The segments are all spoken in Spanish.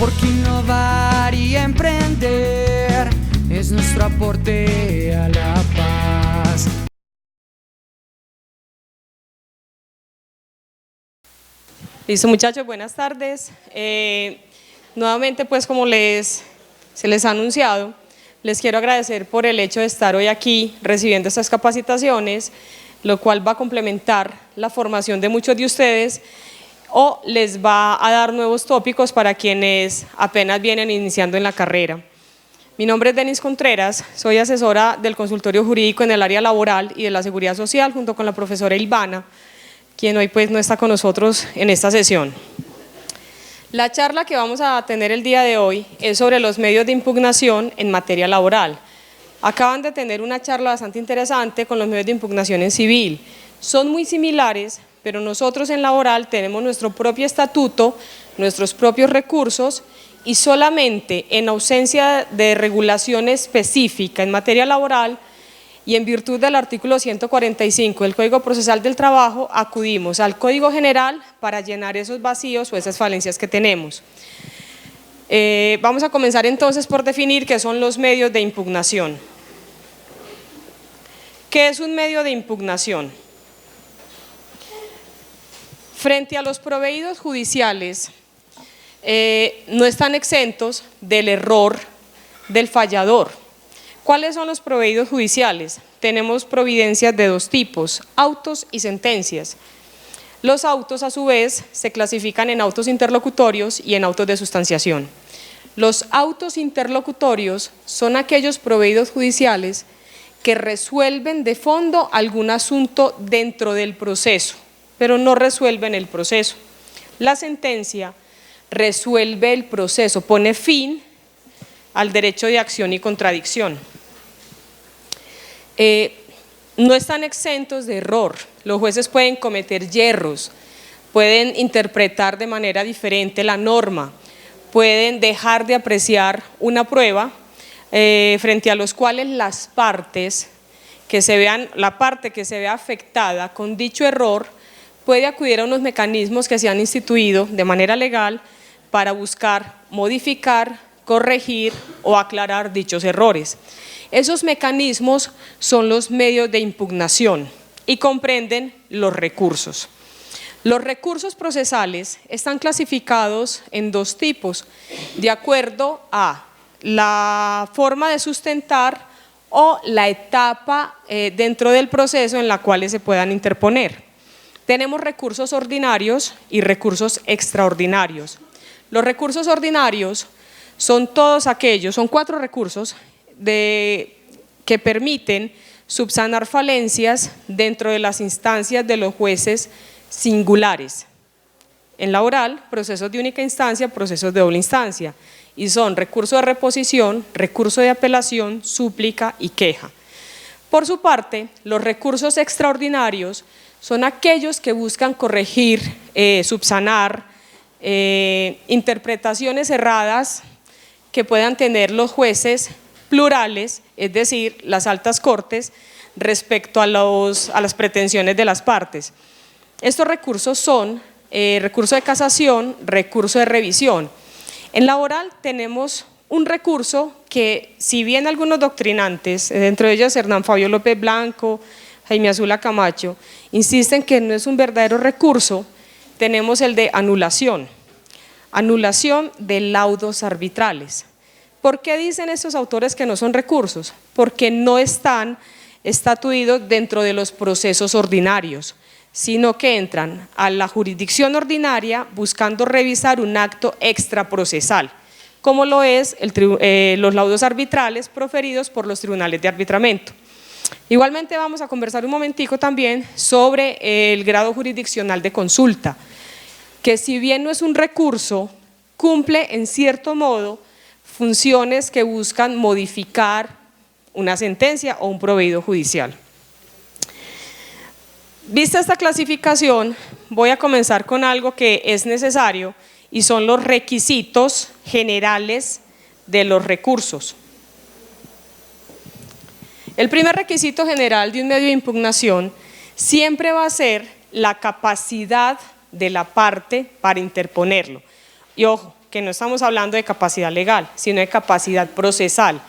porque innovar y emprender es nuestro aporte a la paz. Listo, muchachos, buenas tardes. Nuevamente, pues como se les ha anunciado, les quiero agradecer por el hecho de estar hoy aquí recibiendo estas capacitaciones, lo cual va a complementar la formación de muchos de ustedes o les va a dar nuevos tópicos para quienes apenas vienen iniciando en la carrera. Mi nombre es Denis Contreras, soy asesora del consultorio jurídico en el área laboral y de la seguridad social junto con la profesora Ilvana, quien hoy pues no está con nosotros en esta sesión. La charla que vamos a tener el día de hoy es sobre los medios de impugnación en materia laboral. Acaban de tener una charla bastante interesante con los medios de impugnación en civil. Son muy similares, pero nosotros en laboral tenemos nuestro propio estatuto, nuestros propios recursos y solamente en ausencia de regulación específica en materia laboral y en virtud del artículo 145 del Código Procesal del Trabajo, acudimos al Código General para llenar esos vacíos o esas falencias que tenemos. Vamos a comenzar entonces por definir qué son los medios de impugnación. ¿Qué es un medio de impugnación? Frente a los proveídos judiciales, no están exentos del error del fallador. ¿Cuáles son los proveídos judiciales? Tenemos providencias de dos tipos, autos y sentencias. Los autos, a su vez, se clasifican en autos interlocutorios y en autos de sustanciación. Los autos interlocutorios son aquellos proveídos judiciales que resuelven de fondo algún asunto dentro del proceso, pero no resuelven el proceso. La sentencia resuelve el proceso, pone fin al derecho de acción y contradicción. No están exentos de error. Los jueces pueden cometer yerros, pueden interpretar de manera diferente la norma, pueden dejar de apreciar una prueba frente a los cuales las partes la parte que se vea afectada con dicho error puede acudir a unos mecanismos que se han instituido de manera legal para buscar modificar, corregir o aclarar dichos errores. Esos mecanismos son los medios de impugnación y comprenden los recursos. Los recursos procesales están clasificados en dos tipos, de acuerdo a la forma de sustentar o la etapa dentro del proceso en la cual se puedan interponer. Tenemos recursos ordinarios y recursos extraordinarios. Los recursos ordinarios son todos aquellos, son 4 recursos que permiten subsanar falencias dentro de las instancias de los jueces singulares. En laboral, procesos de única instancia, procesos de doble instancia, y son recurso de reposición, recurso de apelación, súplica y queja. Por su parte, los recursos extraordinarios son aquellos que buscan corregir, subsanar interpretaciones erradas que puedan tener los jueces plurales, es decir, las altas cortes, respecto a las pretensiones de las partes. Estos recursos son recurso de casación, recurso de revisión. En laboral tenemos un recurso que, si bien algunos doctrinantes, dentro de ellos Hernán Fabio López Blanco, Jaime Azula Camacho, insisten que no es un verdadero recurso, tenemos el de anulación de laudos arbitrales. ¿Por qué dicen estos autores que no son recursos? Porque no están estatuidos dentro de los procesos ordinarios, sino que entran a la jurisdicción ordinaria buscando revisar un acto extraprocesal, como lo es los laudos arbitrales proferidos por los tribunales de arbitramiento. Igualmente vamos a conversar un momentico también sobre el grado jurisdiccional de consulta, que si bien no es un recurso, cumple en cierto modo funciones que buscan modificar una sentencia o un proveído judicial. Vista esta clasificación, voy a comenzar con algo que es necesario y son los requisitos generales de los recursos. El primer requisito general de un medio de impugnación siempre va a ser la capacidad de la parte para interponerlo. Y ojo, que no estamos hablando de capacidad legal, sino de capacidad procesal,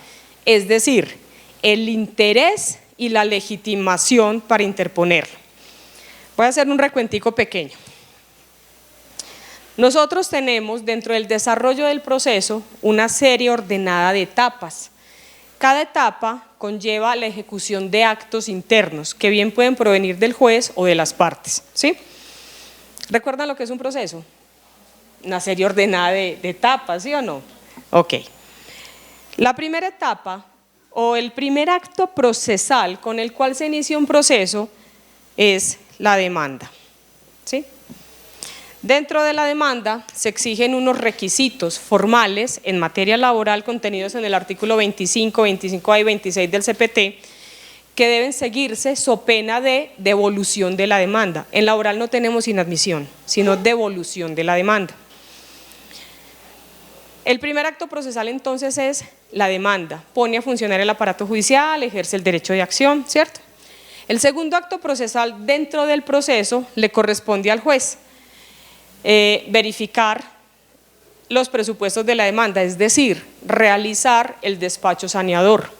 es decir, el interés y la legitimación para interponerlo. Voy a hacer un recuentico pequeño. Nosotros tenemos dentro del desarrollo del proceso una serie ordenada de etapas. Cada etapa conlleva la ejecución de actos internos que bien pueden provenir del juez o de las partes, ¿sí? ¿Recuerdan lo que es un proceso? Una serie ordenada de etapas, ¿sí o no? Ok. La primera etapa o el primer acto procesal con el cual se inicia un proceso es la demanda, ¿sí? Dentro de la demanda se exigen unos requisitos formales en materia laboral contenidos en el artículo 25, 25A y 26 del CPT que deben seguirse so pena de devolución de la demanda. En laboral no tenemos inadmisión, sino devolución de la demanda. El primer acto procesal entonces es la demanda, pone a funcionar el aparato judicial, ejerce el derecho de acción, ¿cierto? El segundo acto procesal dentro del proceso le corresponde al juez. Verificar los presupuestos de la demanda, es decir, realizar el despacho saneador.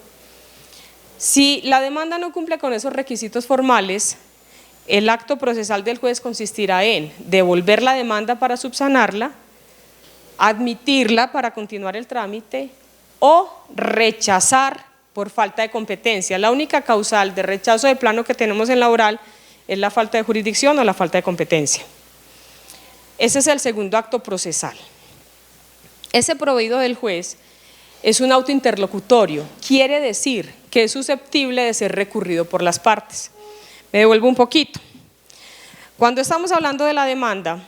Si la demanda no cumple con esos requisitos formales, el acto procesal del juez consistirá en devolver la demanda para subsanarla, admitirla para continuar el trámite o rechazar por falta de competencia. La única causal de rechazo de plano que tenemos en laboral es la falta de jurisdicción o la falta de competencia. Ese es el segundo acto procesal. Ese proveído del juez es un auto interlocutorio, quiere decir que es susceptible de ser recurrido por las partes. Me devuelvo un poquito. Cuando estamos hablando de la demanda,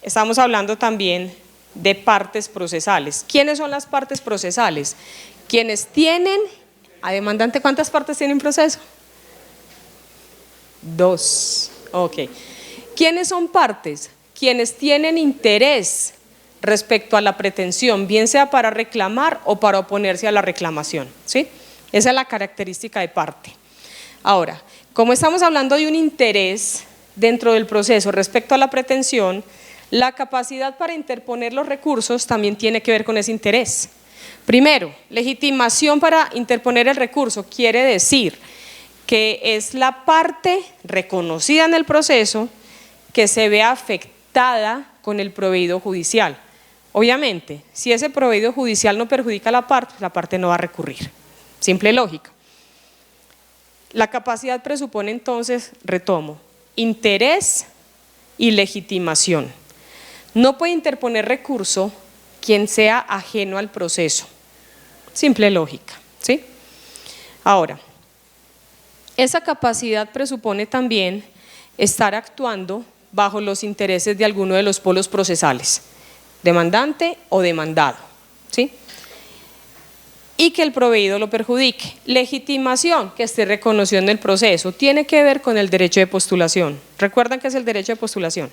estamos hablando también de partes procesales. ¿Quiénes son las partes procesales? Quienes tienen, a demandante, ¿cuántas partes tienen proceso? 2. Ok. ¿Quiénes son partes? Quienes tienen interés respecto a la pretensión, bien sea para reclamar o para oponerse a la reclamación, ¿sí? Esa es la característica de parte. Ahora, como estamos hablando de un interés dentro del proceso respecto a la pretensión, la capacidad para interponer los recursos también tiene que ver con ese interés. Primero, legitimación para interponer el recurso quiere decir que es la parte reconocida en el proceso que se ve afectada con el proveído judicial. Obviamente, si ese proveído judicial no perjudica a la parte no va a recurrir. Simple lógica. La capacidad presupone entonces, retomo, interés y legitimación. No puede interponer recurso quien sea ajeno al proceso. Simple lógica, ¿sí? Ahora, esa capacidad presupone también estar actuando bajo los intereses de alguno de los polos procesales, demandante o demandado, ¿sí? Y que el proveído lo perjudique. Legitimación, que esté reconocido en el proceso, tiene que ver con el derecho de postulación. ¿Recuerdan qué es el derecho de postulación?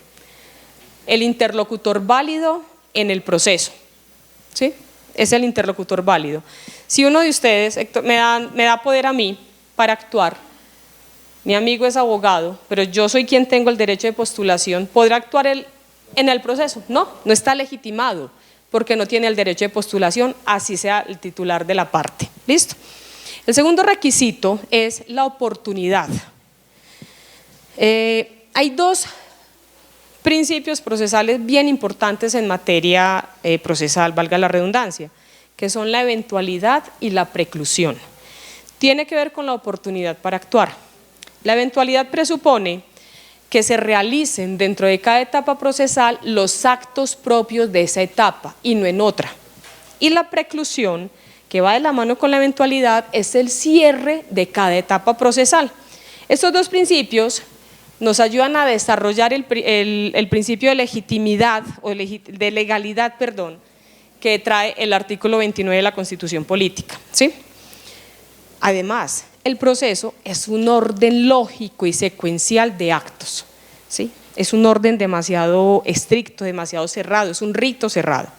El interlocutor válido en el proceso, ¿sí? Es el interlocutor válido. Si uno de ustedes, Héctor, me da poder a mí para actuar, mi amigo es abogado, pero yo soy quien tengo el derecho de postulación, ¿podrá actuar él en el proceso? No, no está legitimado porque no tiene el derecho de postulación, así sea el titular de la parte. ¿Listo? El segundo requisito es la oportunidad. Hay dos principios procesales bien importantes en materia procesal, valga la redundancia, que son la eventualidad y la preclusión. Tiene que ver con la oportunidad para actuar. La eventualidad presupone que se realicen dentro de cada etapa procesal los actos propios de esa etapa y no en otra. Y la preclusión, que va de la mano con la eventualidad, es el cierre de cada etapa procesal. Estos dos principios nos ayudan a desarrollar el principio de legitimidad o de legalidad, que trae el artículo 29 de la Constitución Política, ¿sí? Además, el proceso es un orden lógico y secuencial de actos, ¿sí? Es un orden demasiado estricto, demasiado cerrado, es un rito cerrado.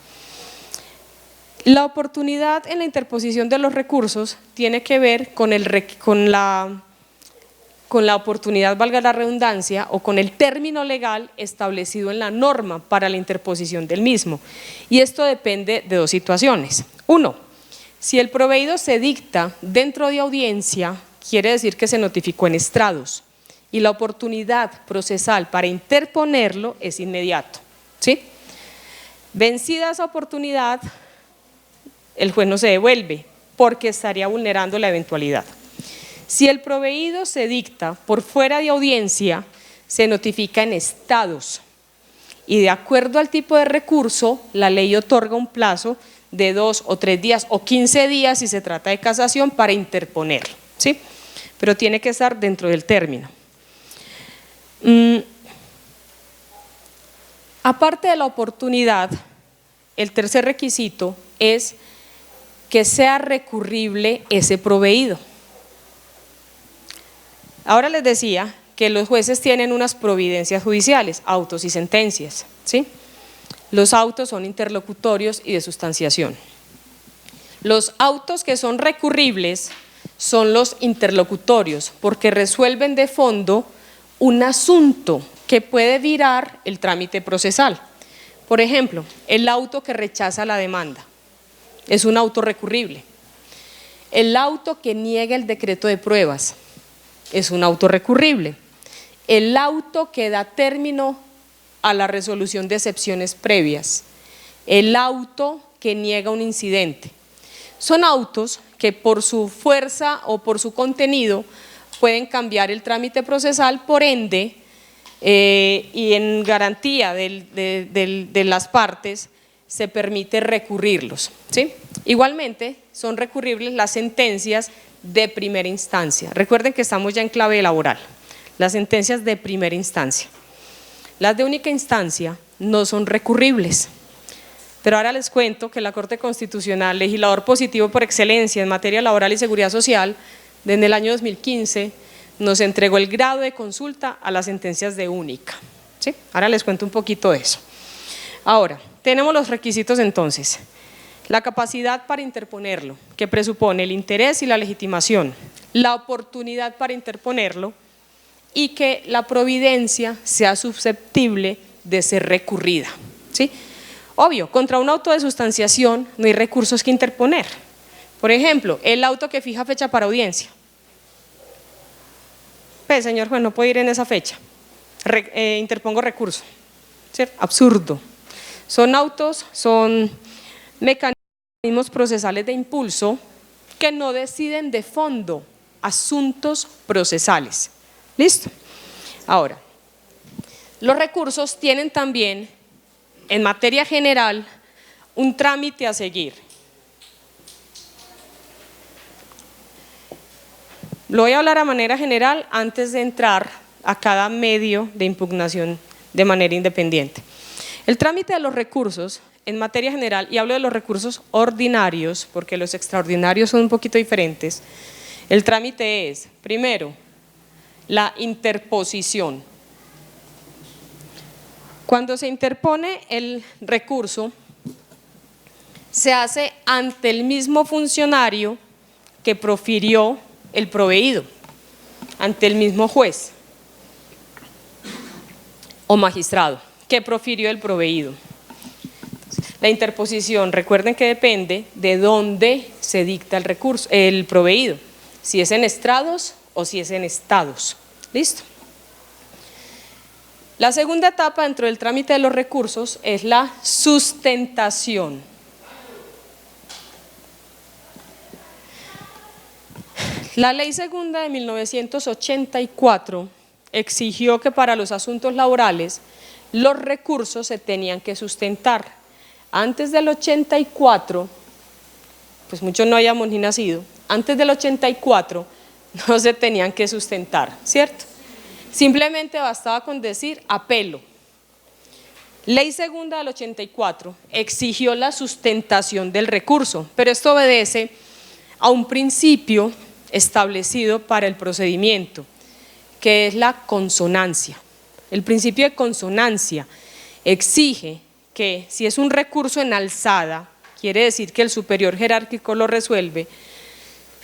La oportunidad en la interposición de los recursos tiene que ver con con la oportunidad, valga la redundancia, o con el término legal establecido en la norma para la interposición del mismo. Y esto depende de dos situaciones. Uno, si el proveído se dicta dentro de audiencia, quiere decir que se notificó en estrados y la oportunidad procesal para interponerlo es inmediato, ¿sí? Vencida esa oportunidad, el juez no se devuelve porque estaría vulnerando la eventualidad. Si el proveído se dicta por fuera de audiencia, se notifica en estados y de acuerdo al tipo de recurso, la ley otorga un plazo de 2 o 3 días o 15 días si se trata de casación para interponerlo, ¿sí? Pero tiene que estar dentro del término. Aparte de la oportunidad, el tercer requisito es que sea recurrible ese proveído. Ahora les decía que los jueces tienen unas providencias judiciales, autos y sentencias, ¿sí? Los autos son interlocutorios y de sustanciación. Los autos que son recurribles son los interlocutorios porque resuelven de fondo un asunto que puede virar el trámite procesal. Por ejemplo, el auto que rechaza la demanda es un auto recurrible. El auto que niega el decreto de pruebas es un auto recurrible. El auto que da término a la resolución de excepciones previas, el auto que niega un incidente. Son autos que por su fuerza o por su contenido pueden cambiar el trámite procesal, por ende, y en garantía de las partes, se permite recurrirlos, ¿sí? Igualmente, son recurribles las sentencias de primera instancia. Recuerden que estamos ya en clave laboral, las sentencias de primera instancia. Las de única instancia no son recurribles, pero ahora les cuento que la Corte Constitucional, legislador positivo por excelencia en materia laboral y seguridad social, desde el año 2015 nos entregó el grado de consulta a las sentencias de única, ¿sí? Ahora les cuento un poquito de eso. Ahora, tenemos los requisitos entonces. La capacidad para interponerlo, que presupone el interés y la legitimación, la oportunidad para interponerlo y que la providencia sea susceptible de ser recurrida, ¿sí? Obvio, contra un auto de sustanciación no hay recursos que interponer. Por ejemplo, el auto que fija fecha para audiencia. Pues, señor juez, no puede ir en esa fecha. Interpongo recurso. ¿Cierto? Absurdo. Son autos, son mecanismos procesales de impulso que no deciden de fondo asuntos procesales. ¿Listo? Ahora, los recursos tienen también, en materia general, un trámite a seguir. Lo voy a hablar a manera general antes de entrar a cada medio de impugnación de manera independiente. El trámite de los recursos en materia general, y hablo de los recursos ordinarios porque los extraordinarios son un poquito diferentes, el trámite es, primero, la interposición. Cuando se interpone el recurso, se hace ante el mismo funcionario que profirió el proveído, ante el mismo juez o magistrado que profirió el proveído. La interposición, recuerden que depende de dónde se dicta el recurso, el proveído, si es en estrados o si es en estados. ¿Listo? La segunda etapa dentro del trámite de los recursos es la sustentación. La Ley Segunda de 1984 exigió que para los asuntos laborales los recursos se tenían que sustentar. Antes del 84, pues muchos no hayamos ni nacido, antes del 84 no se tenían que sustentar, ¿cierto? Simplemente bastaba con decir apelo. Ley Segunda del 84 exigió la sustentación del recurso, pero esto obedece a un principio establecido para el procedimiento, que es la consonancia. El principio de consonancia exige que si es un recurso en alzada, quiere decir que el superior jerárquico lo resuelve,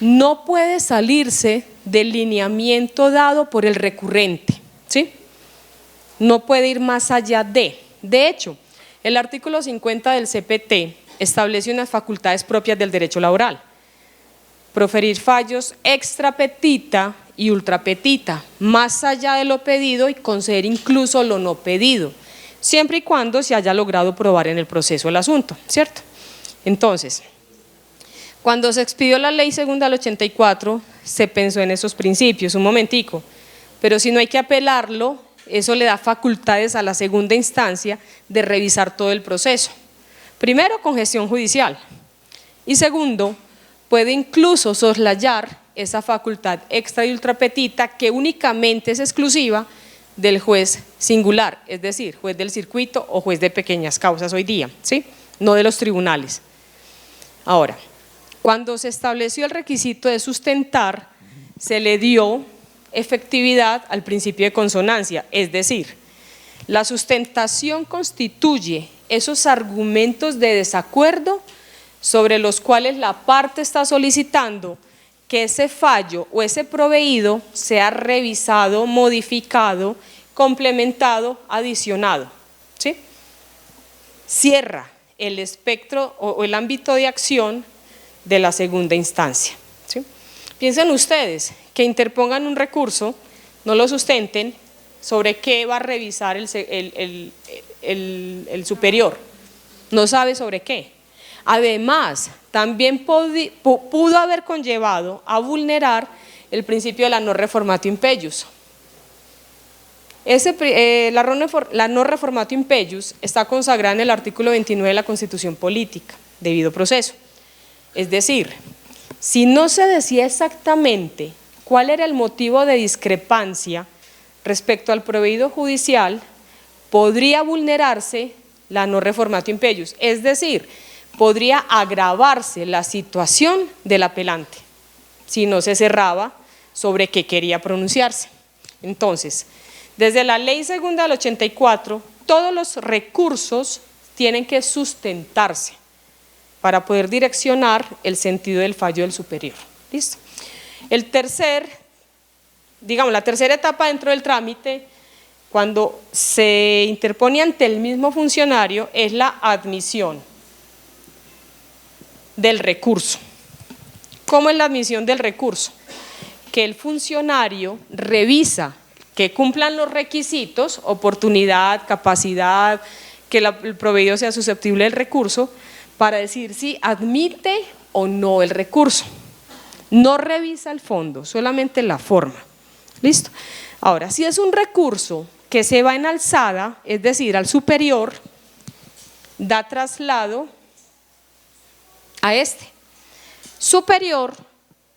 no puede salirse del lineamiento dado por el recurrente, ¿sí? No puede ir más allá de. De hecho, el artículo 50 del CPT establece unas facultades propias del derecho laboral: proferir fallos extra petita y ultra petita, más allá de lo pedido, y conceder incluso lo no pedido, siempre y cuando se haya logrado probar en el proceso el asunto, ¿cierto? Entonces, cuando se expidió la ley segunda del 84, se pensó en esos principios, un momentico, pero si no hay que apelarlo, eso le da facultades a la segunda instancia de revisar todo el proceso. Primero, con gestión judicial, y segundo, puede incluso soslayar esa facultad extra y ultra petita que únicamente es exclusiva del juez singular, es decir, juez del circuito o juez de pequeñas causas hoy día, ¿sí? No de los tribunales. Ahora, cuando se estableció el requisito de sustentar, se le dio efectividad al principio de consonancia, es decir, la sustentación constituye esos argumentos de desacuerdo sobre los cuales la parte está solicitando que ese fallo o ese proveído sea revisado, modificado, complementado, adicionado, ¿sí? Cierra el espectro o el ámbito de acción de la segunda instancia, ¿sí? Piensen ustedes que interpongan un recurso, no lo sustenten, ¿sobre qué va a revisar el superior? No sabe sobre qué. Además, también pudo haber conllevado a vulnerar el principio de la no reformatio impellius. La no reformatio impellius está consagrada en el artículo 29 de la Constitución Política, debido proceso. Es decir, si no se decía exactamente cuál era el motivo de discrepancia respecto al proveído judicial, podría vulnerarse la no reformatio impellius, es decir, podría agravarse la situación del apelante si no se cerraba sobre qué quería pronunciarse. Entonces, desde la ley segunda del 84, todos los recursos tienen que sustentarse para poder direccionar el sentido del fallo del superior. ¿Listo? La tercera etapa dentro del trámite, cuando se interpone ante el mismo funcionario, es la admisión del recurso. ¿Cómo es la admisión del recurso? Que el funcionario revisa que cumplan los requisitos, oportunidad, capacidad, que el proveído sea susceptible del recurso, para decir si admite o no el recurso. No revisa el fondo, solamente la forma. ¿Listo? Ahora, si es un recurso que se va en alzada, es decir, al superior, da traslado a este. Superior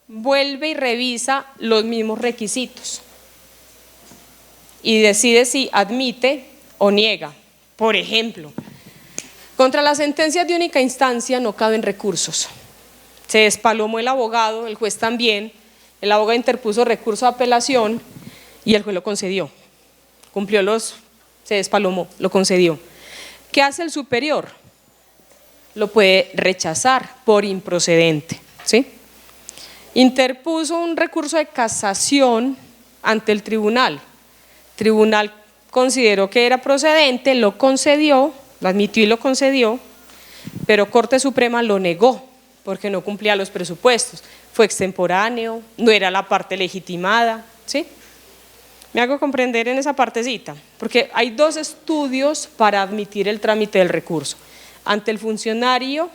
vuelve y revisa los mismos requisitos y decide si admite o niega. Por ejemplo, contra las sentencias de única instancia no caben recursos. Se despalomó el abogado, el juez también, el abogado interpuso recurso de apelación y el juez lo concedió. Se despalomó, lo concedió. ¿Qué hace el superior? Lo puede rechazar por improcedente, ¿sí? Interpuso un recurso de casación ante el tribunal. El tribunal consideró que era procedente, lo concedió, lo admitió y lo concedió, pero Corte Suprema lo negó porque no cumplía los presupuestos, fue extemporáneo, no era la parte legitimada, ¿sí? Me hago comprender en esa partecita, porque hay dos estudios para admitir el trámite del recurso: ante el funcionario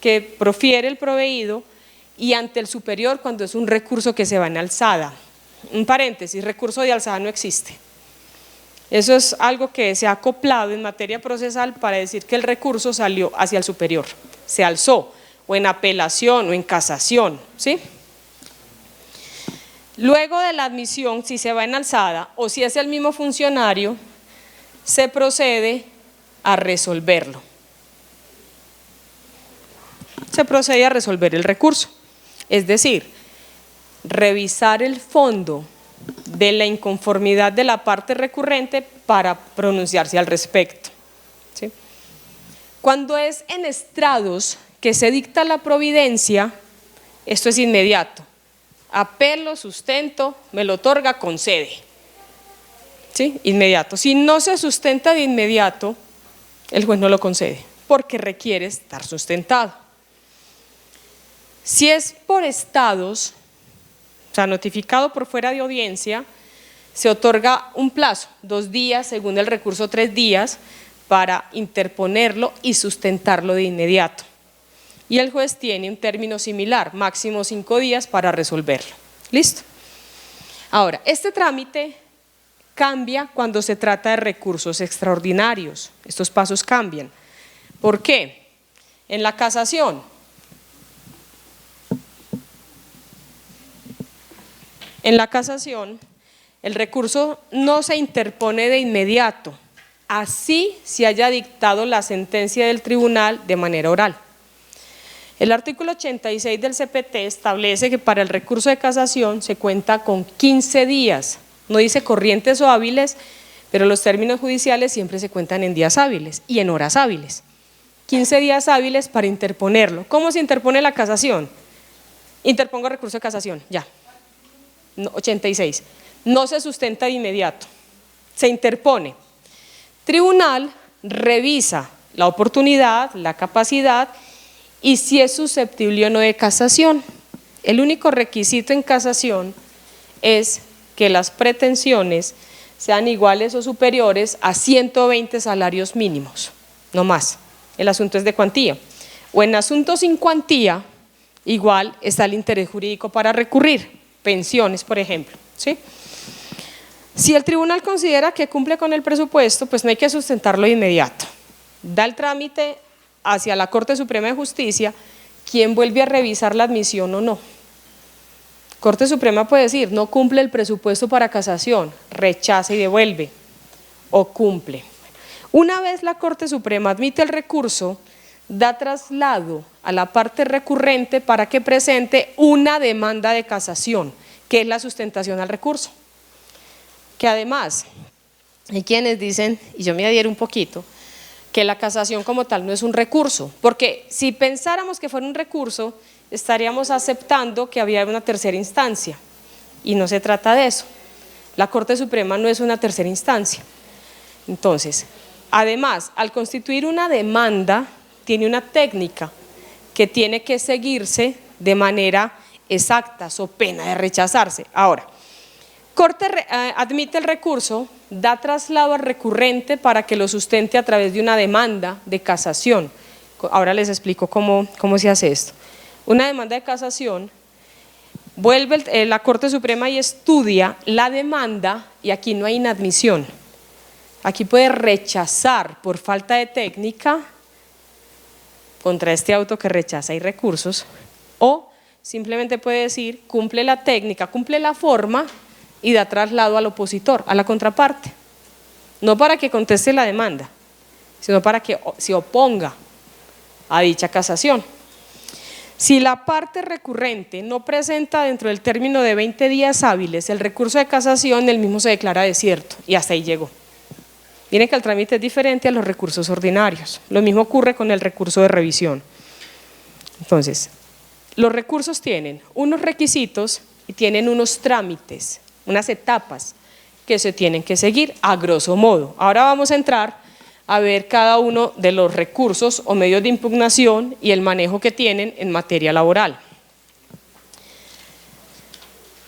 que profiere el proveído y ante el superior cuando es un recurso que se va en alzada. Un paréntesis, recurso de alzada no existe. Eso es algo que se ha acoplado en materia procesal para decir que el recurso salió hacia el superior, se alzó, o en apelación o en casación, ¿sí? Luego de la admisión, si se va en alzada o si es el mismo funcionario, se procede a resolverlo. Se procede a resolver el recurso, es decir, revisar el fondo de la inconformidad de la parte recurrente para pronunciarse al respecto, ¿sí? Cuando es en estrados que se dicta la providencia, Esto es inmediato. Apelo, sustento, me lo otorga, concede. ¿Sí? Inmediato. Si no se sustenta de inmediato, el juez no lo concede, porque requiere estar sustentado. Si es por estados, o sea, notificado por fuera de audiencia, se otorga un plazo, 2 días, según el recurso 3 días, para interponerlo y sustentarlo de inmediato. Y el juez tiene un término similar, máximo 5 días para resolverlo. ¿Listo? Ahora, este trámite cambia cuando se trata de recursos extraordinarios. Estos pasos cambian. ¿Por qué? En la casación, el recurso no se interpone de inmediato, así se haya dictado la sentencia del tribunal de manera oral. El artículo 86 del CPT establece que para el recurso de casación se cuenta con 15 días, no dice corrientes o hábiles, pero los términos judiciales siempre se cuentan en días hábiles y en horas hábiles. 15 días hábiles para interponerlo. ¿Cómo se interpone la casación? Interpongo recurso de casación, ya. 86. No se sustenta de inmediato, se interpone. Tribunal revisa la oportunidad, la capacidad y si es susceptible o no de casación. El único requisito en casación es que las pretensiones sean iguales o superiores a 120 salarios mínimos, no más. El asunto es de cuantía. O en asuntos sin cuantía, igual está el interés jurídico para recurrir, pensiones, por ejemplo, ¿sí? Si el tribunal considera que cumple con el presupuesto, pues no hay que sustentarlo de inmediato. Da el trámite hacia la Corte Suprema de Justicia, quien vuelve a revisar la admisión o no. Corte Suprema puede decir, no cumple el presupuesto para casación, rechaza y devuelve, o cumple. Una vez la Corte Suprema admite el recurso, da traslado a la parte recurrente para que presente una demanda de casación, que es la sustentación al recurso. Que además, hay quienes dicen, y yo me adhiero un poquito, que la casación como tal no es un recurso, porque si pensáramos que fuera un recurso, estaríamos aceptando que había una tercera instancia, y no se trata de eso. La Corte Suprema no es una tercera instancia. Entonces, además, al constituir una demanda, tiene una técnica que tiene que seguirse de manera exacta, so pena de rechazarse. Ahora, Corte admite el recurso, da traslado al recurrente para que lo sustente a través de una demanda de casación. Ahora les explico cómo se hace esto. Una demanda de casación, vuelve la Corte Suprema y estudia la demanda y aquí no hay inadmisión. Aquí puede rechazar por falta de técnica contra este auto que rechaza y recursos, o simplemente puede decir cumple la técnica, cumple la forma y da traslado al opositor, a la contraparte, no para que conteste la demanda, sino para que se oponga a dicha casación. Si la parte recurrente no presenta dentro del término de 20 días hábiles el recurso de casación, el mismo se declara desierto y hasta ahí llegó. Miren que el trámite es diferente a los recursos ordinarios. Lo mismo ocurre con el recurso de revisión. Entonces, los recursos tienen unos requisitos y tienen unos trámites, unas etapas que se tienen que seguir a grosso modo. Ahora vamos a entrar a ver cada uno de los recursos o medios de impugnación y el manejo que tienen en materia laboral.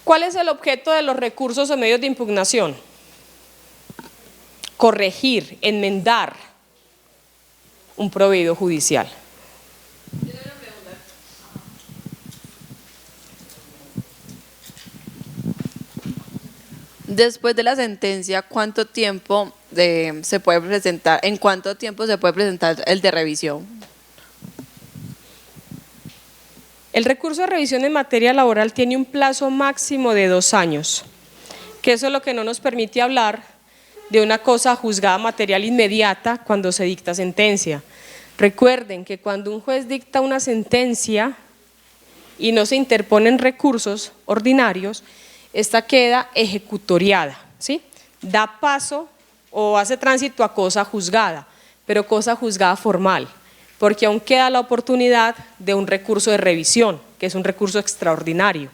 ¿Cuál es el objeto de los recursos o medios de impugnación? Corregir, enmendar un proveído judicial. Después de la sentencia, ¿cuánto tiempo se puede presentar? ¿En cuánto tiempo se puede presentar el de revisión? El recurso de revisión en materia laboral tiene un plazo máximo de 2 años, que eso es lo que no nos permite hablar de una cosa juzgada material inmediata cuando se dicta sentencia. Recuerden que cuando un juez dicta una sentencia y no se interponen recursos ordinarios, esta queda ejecutoriada, ¿sí? Da paso o hace tránsito a cosa juzgada, pero cosa juzgada formal, porque aún queda la oportunidad de un recurso de revisión, que es un recurso extraordinario.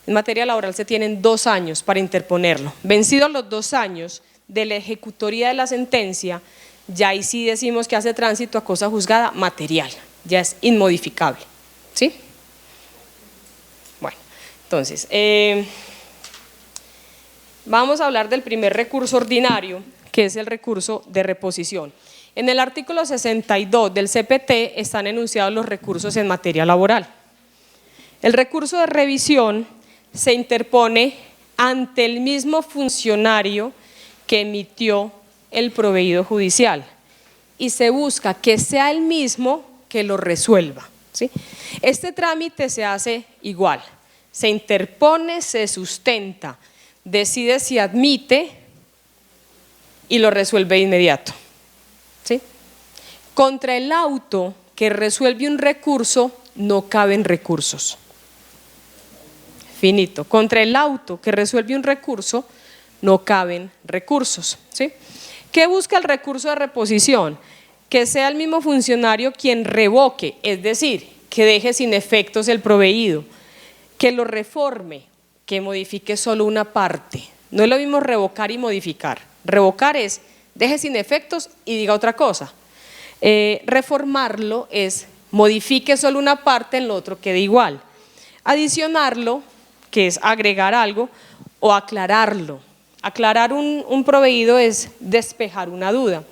En materia laboral se tienen 2 años para interponerlo. Vencidos los 2 años de la ejecutoría de la sentencia, ya ahí sí decimos que hace tránsito a cosa juzgada material, ya es inmodificable. ¿Sí? Bueno, entonces, vamos a hablar del primer recurso ordinario, que es el recurso de reposición. En el artículo 62 del CPT están enunciados los recursos en materia laboral. El recurso de revisión se interpone ante el mismo funcionario que emitió el proveído judicial y se busca que sea el mismo que lo resuelva, ¿sí? Este trámite se hace igual, se interpone, se sustenta, decide si admite y lo resuelve de inmediato, ¿sí? Contra el auto que resuelve un recurso no caben recursos. Finito. Contra el auto que resuelve un recurso no caben recursos, ¿sí? ¿Qué busca el recurso de reposición? Que sea el mismo funcionario quien revoque, es decir, que deje sin efectos el proveído, que lo reforme, que modifique solo una parte. No es lo mismo revocar y modificar. Revocar es deje sin efectos y diga otra cosa. Reformarlo es modifique solo una parte, en lo otro quede igual. Adicionarlo, que es agregar algo, o aclararlo. Aclarar un proveído es despejar una duda.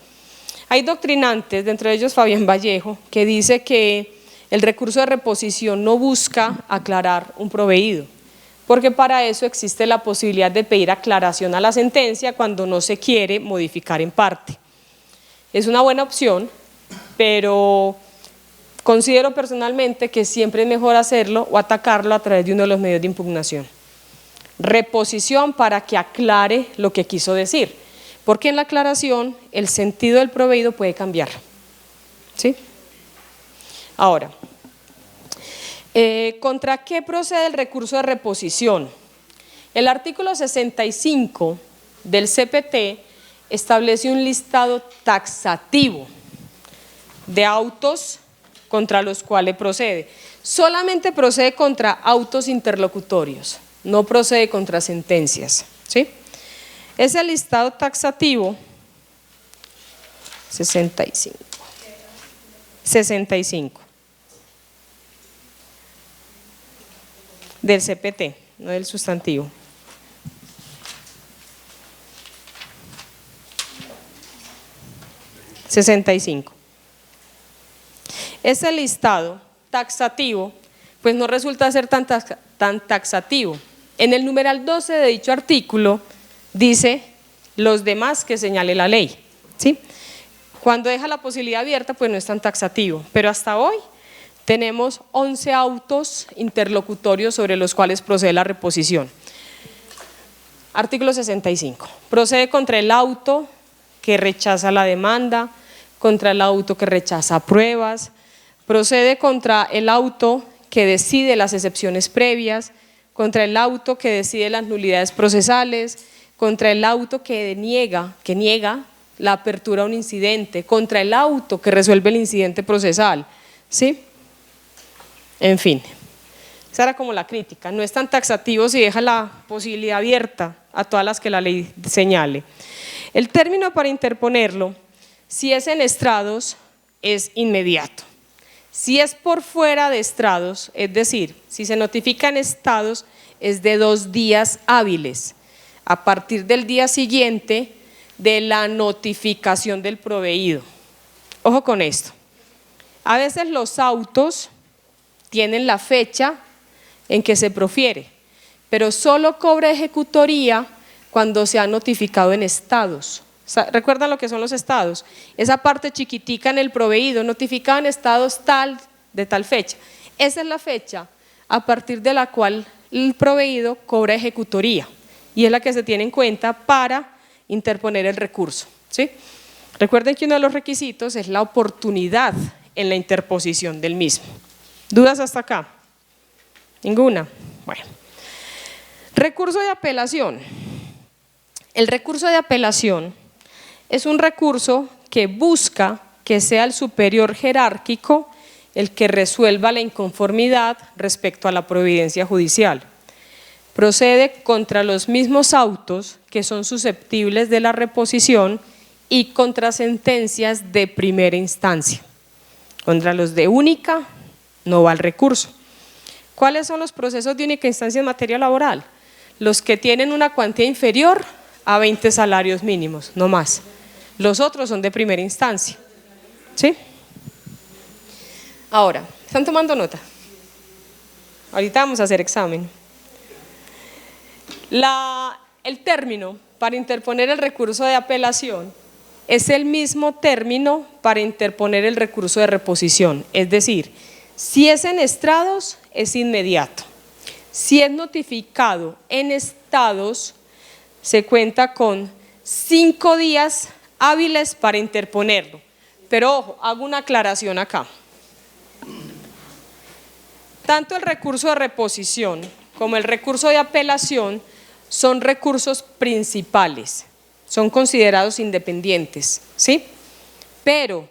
Hay doctrinantes, dentro de ellos Fabián Vallejo, que dice que el recurso de reposición no busca aclarar un proveído, porque para eso existe la posibilidad de pedir aclaración a la sentencia cuando no se quiere modificar en parte. Es una buena opción, pero considero personalmente que siempre es mejor hacerlo o atacarlo a través de uno de los medios de impugnación. Reposición para que aclare lo que quiso decir, porque en la aclaración el sentido del proveído puede cambiar, ¿sí? Ahora, ¿contra qué procede el recurso de reposición? El artículo 65 del CPT establece un listado taxativo de autos contra los cuales procede. Solamente procede contra autos interlocutorios, no procede contra sentencias, ¿sí? Ese listado taxativo 65 del CPT, no del sustantivo. Ese listado taxativo pues no resulta ser tan taxativo. En el numeral 12 de dicho artículo dice los demás que señale la ley, ¿sí? Cuando deja la posibilidad abierta pues no es tan taxativo, pero hasta hoy tenemos 11 autos interlocutorios sobre los cuales procede la reposición. Artículo 65. Procede contra el auto que rechaza la demanda, contra el auto que rechaza pruebas, procede contra el auto que decide las excepciones previas, contra el auto que decide las nulidades procesales, contra el auto que niega la apertura a un incidente, contra el auto que resuelve el incidente procesal, ¿sí? En fin, esa era como la crítica, no es tan taxativo si deja la posibilidad abierta a todas las que la ley señale. El término para interponerlo, si es en estrados, es inmediato. Si es por fuera de estrados, es decir, si se notifica en estados, es de 2 días hábiles, a partir del día siguiente de la notificación del proveído. Ojo con esto, a veces los autos tienen la fecha en que se profiere, pero solo cobra ejecutoría cuando se ha notificado en estados. ¿Recuerdan lo que son los estados? Esa parte chiquitica en el proveído, notificado en estados de tal fecha. Esa es la fecha a partir de la cual el proveído cobra ejecutoría y es la que se tiene en cuenta para interponer el recurso, ¿sí? Recuerden que uno de los requisitos es la oportunidad en la interposición del mismo. ¿Dudas hasta acá? ¿Ninguna? Bueno. Recurso de apelación. El recurso de apelación es un recurso que busca que sea el superior jerárquico el que resuelva la inconformidad respecto a la providencia judicial. Procede contra los mismos autos que son susceptibles de la reposición y contra sentencias de primera instancia. Contra los de única no va el recurso. ¿Cuáles son los procesos de única instancia en materia laboral? Los que tienen una cuantía inferior a 20 salarios mínimos, no más. Los otros son de primera instancia. ¿Sí? Ahora, ¿están tomando nota? Ahorita vamos a hacer examen. El término para interponer el recurso de apelación es el mismo término para interponer el recurso de reposición, es decir, si es en estrados es inmediato, si es notificado en estados se cuenta con 5 días hábiles para interponerlo, pero ojo, hago una aclaración acá. Tanto el recurso de reposición como el recurso de apelación son recursos principales, son considerados independientes, ¿sí? Pero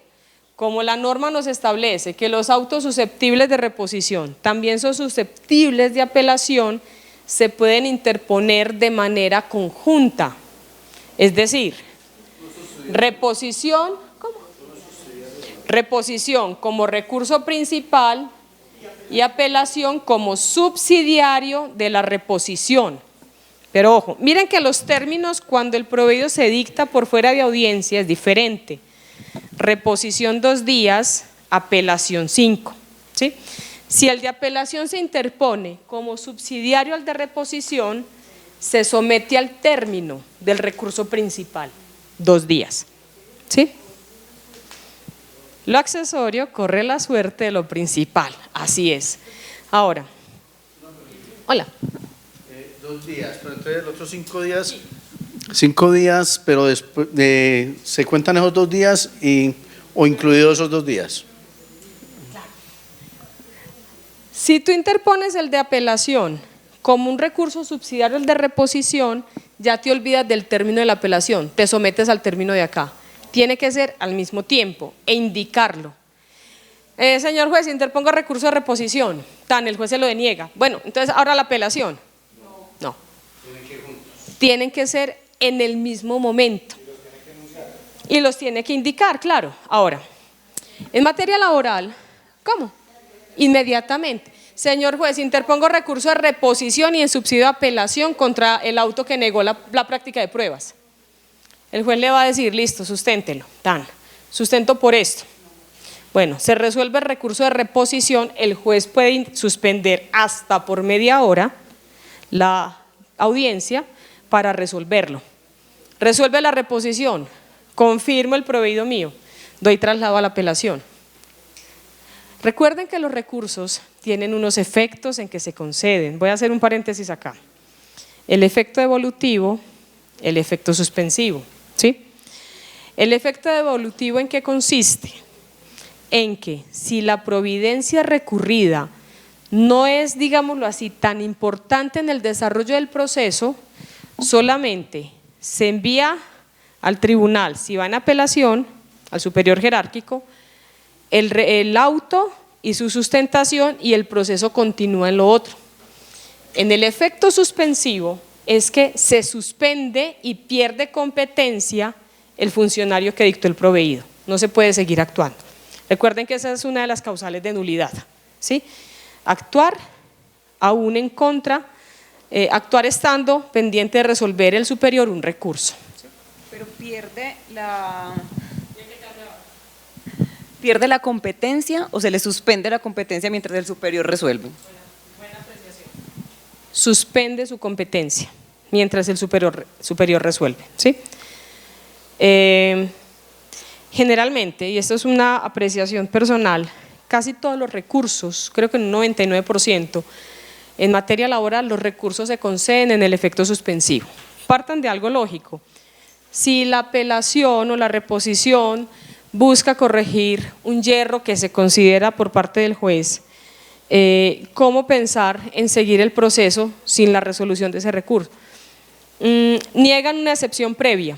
como la norma nos establece que los autos susceptibles de reposición también son susceptibles de apelación, se pueden interponer de manera conjunta, es decir, reposición como recurso principal y apelación como subsidiario de la reposición. Pero ojo, miren que los términos cuando el proveído se dicta por fuera de audiencia es diferente. Reposición 2 días, apelación 5. ¿Sí? Si el de apelación se interpone como subsidiario al de reposición, se somete al término del recurso principal, 2 días. ¿Sí? Lo accesorio corre la suerte de lo principal, así es. Ahora, hola. 2 días, pero entonces los otros 5 días, 5 días, pero después se cuentan esos 2 días o incluidos esos 2 días. Si tú interpones el de apelación como un recurso subsidiario al de reposición, ya te olvidas del término de la apelación, te sometes al término de acá. Tiene que ser al mismo tiempo e indicarlo. Señor juez, interpongo recurso de reposición, el juez se lo deniega. Bueno, entonces ahora la apelación. No. Tienen que ser en el mismo momento. Y los tiene que indicar, claro. Ahora, en materia laboral, ¿cómo? Inmediatamente. Señor juez, interpongo recurso de reposición y en subsidio de apelación contra el auto que negó la práctica de pruebas. El juez le va a decir, listo, susténtelo, sustento por esto. Bueno, se resuelve el recurso de reposición, el juez puede suspender hasta por media hora la audiencia para resolverlo. Resuelve la reposición, confirmo el proveído mío, doy traslado a la apelación. Recuerden que los recursos tienen unos efectos en que se conceden. Voy a hacer un paréntesis acá. El efecto devolutivo, el efecto suspensivo. ¿Sí? El efecto devolutivo, ¿en qué consiste? En que si la providencia recurrida no es, digámoslo así, tan importante en el desarrollo del proceso, solamente se envía al tribunal, si va en apelación, al superior jerárquico, el auto y su sustentación y el proceso continúa en lo otro. En el efecto suspensivo es que se suspende y pierde competencia el funcionario que dictó el proveído, no se puede seguir actuando. Recuerden que esa es una de las causales de nulidad, ¿sí? Actuar aún en contra, actuar estando pendiente de resolver el superior un recurso. Pero pierde la competencia o se le suspende la competencia mientras el superior resuelve. Suspende su competencia mientras el superior resuelve, ¿sí? Generalmente, y esto es una apreciación personal, casi todos los recursos, creo que en un 99%, en materia laboral los recursos se conceden en el efecto suspensivo. Partan de algo lógico. Si la apelación o la reposición busca corregir un yerro que se considera por parte del juez, ¿cómo pensar en seguir el proceso sin la resolución de ese recurso? Niegan una excepción previa.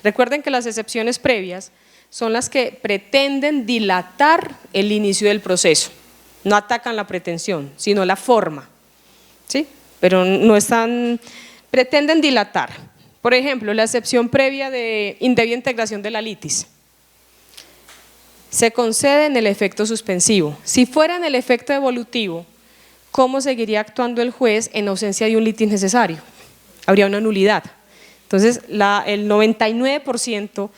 Recuerden que las excepciones previas son las que pretenden dilatar el inicio del proceso. No atacan la pretensión, sino la forma, ¿sí? Pero no están, pretenden dilatar. Por ejemplo, la excepción previa de indebida integración de la litis. Se concede en el efecto suspensivo. Si fuera en el efecto evolutivo, ¿cómo seguiría actuando el juez en ausencia de un litis necesario? Habría una nulidad. Entonces, el 99%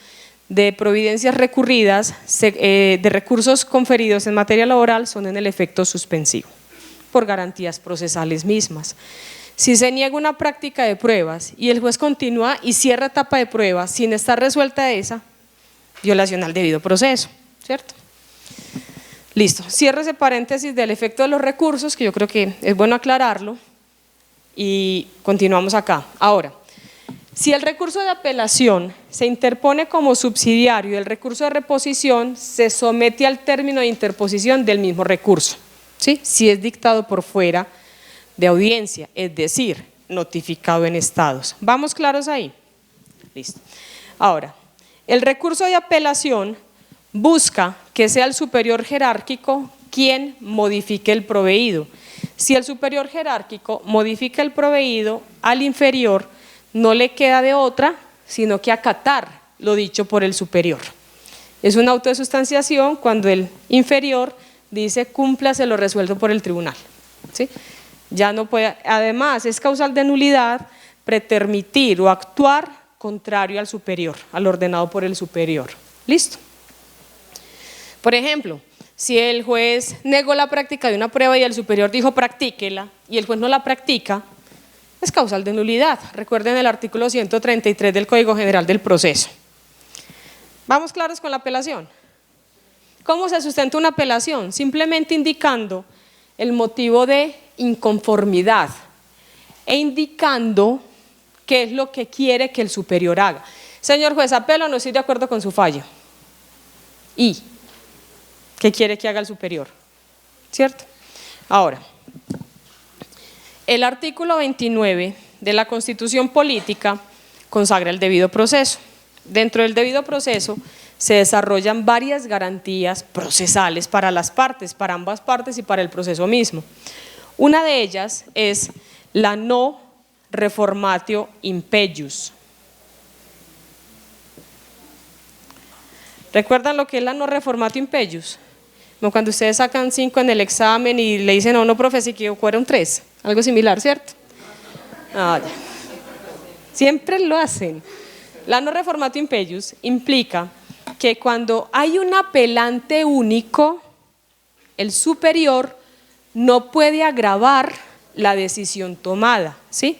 de providencias recurridas, de recursos conferidos en materia laboral, son en el efecto suspensivo, por garantías procesales mismas. Si se niega una práctica de pruebas y el juez continúa y cierra etapa de pruebas sin estar resuelta esa, violación al debido proceso, ¿cierto? Listo, cierro ese paréntesis del efecto de los recursos, que yo creo que es bueno aclararlo, y continuamos acá. Ahora, si el recurso de apelación se interpone como subsidiario del recurso de reposición, se somete al término de interposición del mismo recurso, ¿sí? Si es dictado por fuera de audiencia, es decir, notificado en estados. ¿Vamos claros ahí? Listo. Ahora, el recurso de apelación busca que sea el superior jerárquico quien modifique el proveído. Si el superior jerárquico modifica el proveído, al inferior no le queda de otra, sino que acatar lo dicho por el superior. Es un auto de sustanciación cuando el inferior dice cúmplase lo resuelto por el tribunal, ¿sí? Ya no puede, además es causal de nulidad pretermitir o actuar contrario al superior, al ordenado por el superior. ¿Listo? Por ejemplo, si el juez negó la práctica de una prueba y el superior dijo practíquela y el juez no la practica, es causal de nulidad. Recuerden el artículo 133 del Código General del Proceso. ¿Vamos claros con la apelación? ¿Cómo se sustenta una apelación? Simplemente indicando el motivo de inconformidad e indicando qué es lo que quiere que el superior haga. Señor juez, apelo, no estoy de acuerdo con su fallo. ¿Y qué quiere que haga el superior? ¿Cierto? Ahora, el artículo 29 de la Constitución Política consagra el debido proceso. Dentro del debido proceso se desarrollan varias garantías procesales para las partes, para ambas partes y para el proceso mismo. Una de ellas es la no reformatio impeius. ¿Recuerdan lo que es la no reformatio impeius? Como cuando ustedes sacan 5 en el examen y le dicen, no, profe, si equivocaron 3, algo similar, ¿cierto? Ah, ya. Siempre lo hacen. La no reformatio impeius implica que cuando hay un apelante único, el superior no puede agravar la decisión tomada, ¿sí?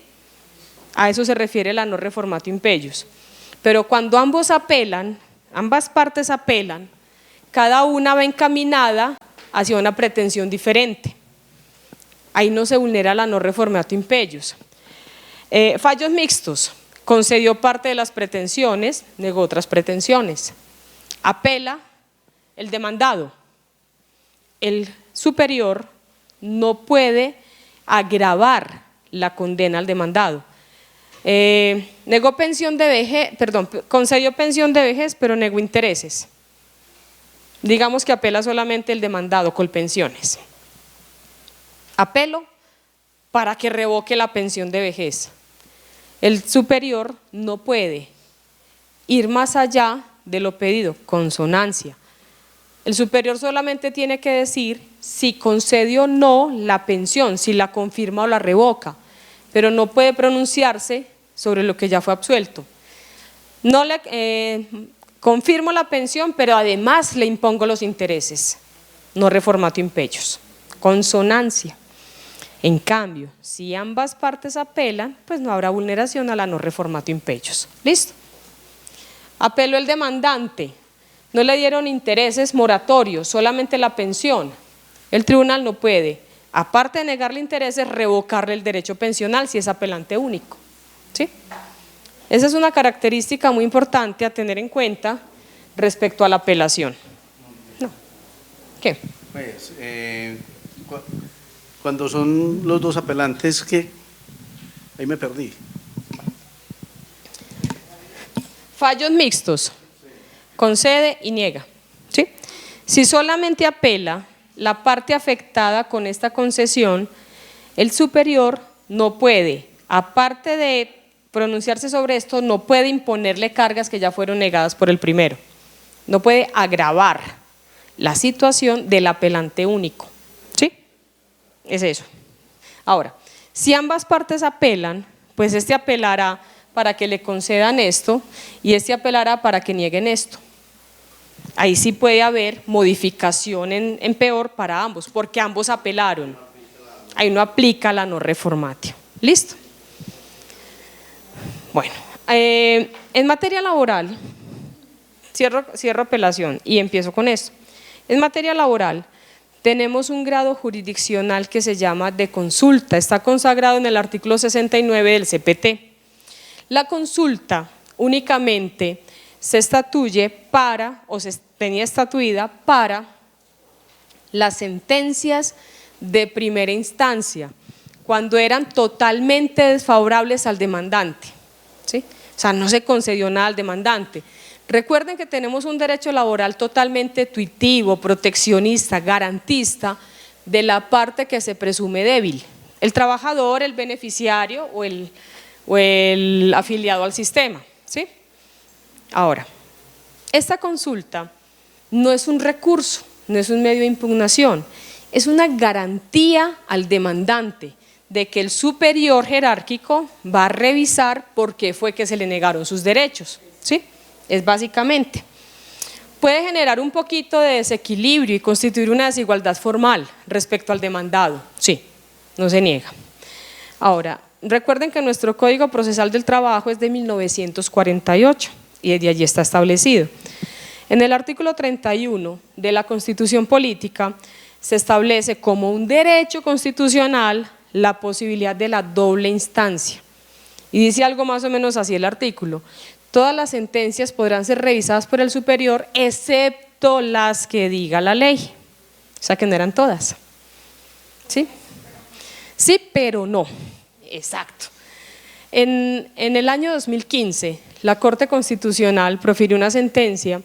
A eso se refiere la no reformatio impeius. Pero cuando ambos apelan, ambas partes apelan, cada una va encaminada hacia una pretensión diferente. Ahí no se vulnera la no reformatio impeius. Fallos mixtos. Concedió parte de las pretensiones, negó otras pretensiones. Apela el demandado. El superior no puede agravar la condena al demandado. Negó pensión de vejez, concedió pensión de vejez, pero negó intereses. Digamos que apela solamente el demandado con pensiones. Apelo para que revoque la pensión de vejez. El superior no puede ir más allá de lo pedido, consonancia. El superior solamente tiene que decir si concede o no la pensión, si la confirma o la revoca, pero no puede pronunciarse sobre lo que ya fue absuelto. No le confirmo la pensión, pero además le impongo los intereses. No reformatio impeius. Consonancia. En cambio, si ambas partes apelan, pues no habrá vulneración a la no reformatio impeius. ¿Listo? Apeló el demandante. No le dieron intereses moratorios, solamente la pensión. El tribunal no puede, aparte de negarle intereses, revocarle el derecho pensional si es apelante único. ¿Sí? Esa es una característica muy importante a tener en cuenta respecto a la apelación. No. ¿Qué? Pues, cuando son los dos apelantes, que ahí me perdí. Fallos mixtos. concede y niega. ¿Sí? Si solamente apela la parte afectada con esta concesión, el superior no puede, aparte de pronunciarse sobre esto, no puede imponerle cargas que ya fueron negadas por el primero. No puede agravar la situación del apelante único. ¿Sí? Es eso. Ahora, si ambas partes apelan, pues este apelará para que le concedan esto y este apelará para que nieguen esto. Ahí sí puede haber modificación en peor para ambos, porque ambos apelaron. Ahí no aplica la no reformatio. ¿Listo? Bueno, en materia laboral, cierro apelación y empiezo con esto. En materia laboral tenemos un grado jurisdiccional que se llama de consulta, está consagrado en el artículo 69 del CPT. La consulta únicamente se estatuye para, o se tenía estatuida para las sentencias de primera instancia, cuando eran totalmente desfavorables al demandante, ¿sí? O sea, no se concedió nada al demandante. Recuerden que tenemos un derecho laboral totalmente tuitivo, proteccionista, garantista de la parte que se presume débil, el trabajador, el beneficiario o el afiliado al sistema, ¿sí? Ahora, esta consulta no es un recurso, no es un medio de impugnación, es una garantía al demandante de que el superior jerárquico va a revisar por qué fue que se le negaron sus derechos, ¿sí? Es básicamente. Puede generar un poquito de desequilibrio y constituir una desigualdad formal respecto al demandado, sí, no se niega. Ahora, recuerden que nuestro Código Procesal del Trabajo es de 1948 y desde allí está establecido. En el artículo 31 de la Constitución Política se establece como un derecho constitucional la posibilidad de la doble instancia. Y dice algo más o menos así el artículo: todas las sentencias podrán ser revisadas por el superior excepto las que diga la ley. O sea que no eran todas. ¿Sí? Sí, pero no. Exacto. En el año 2015, la Corte Constitucional profirió una sentencia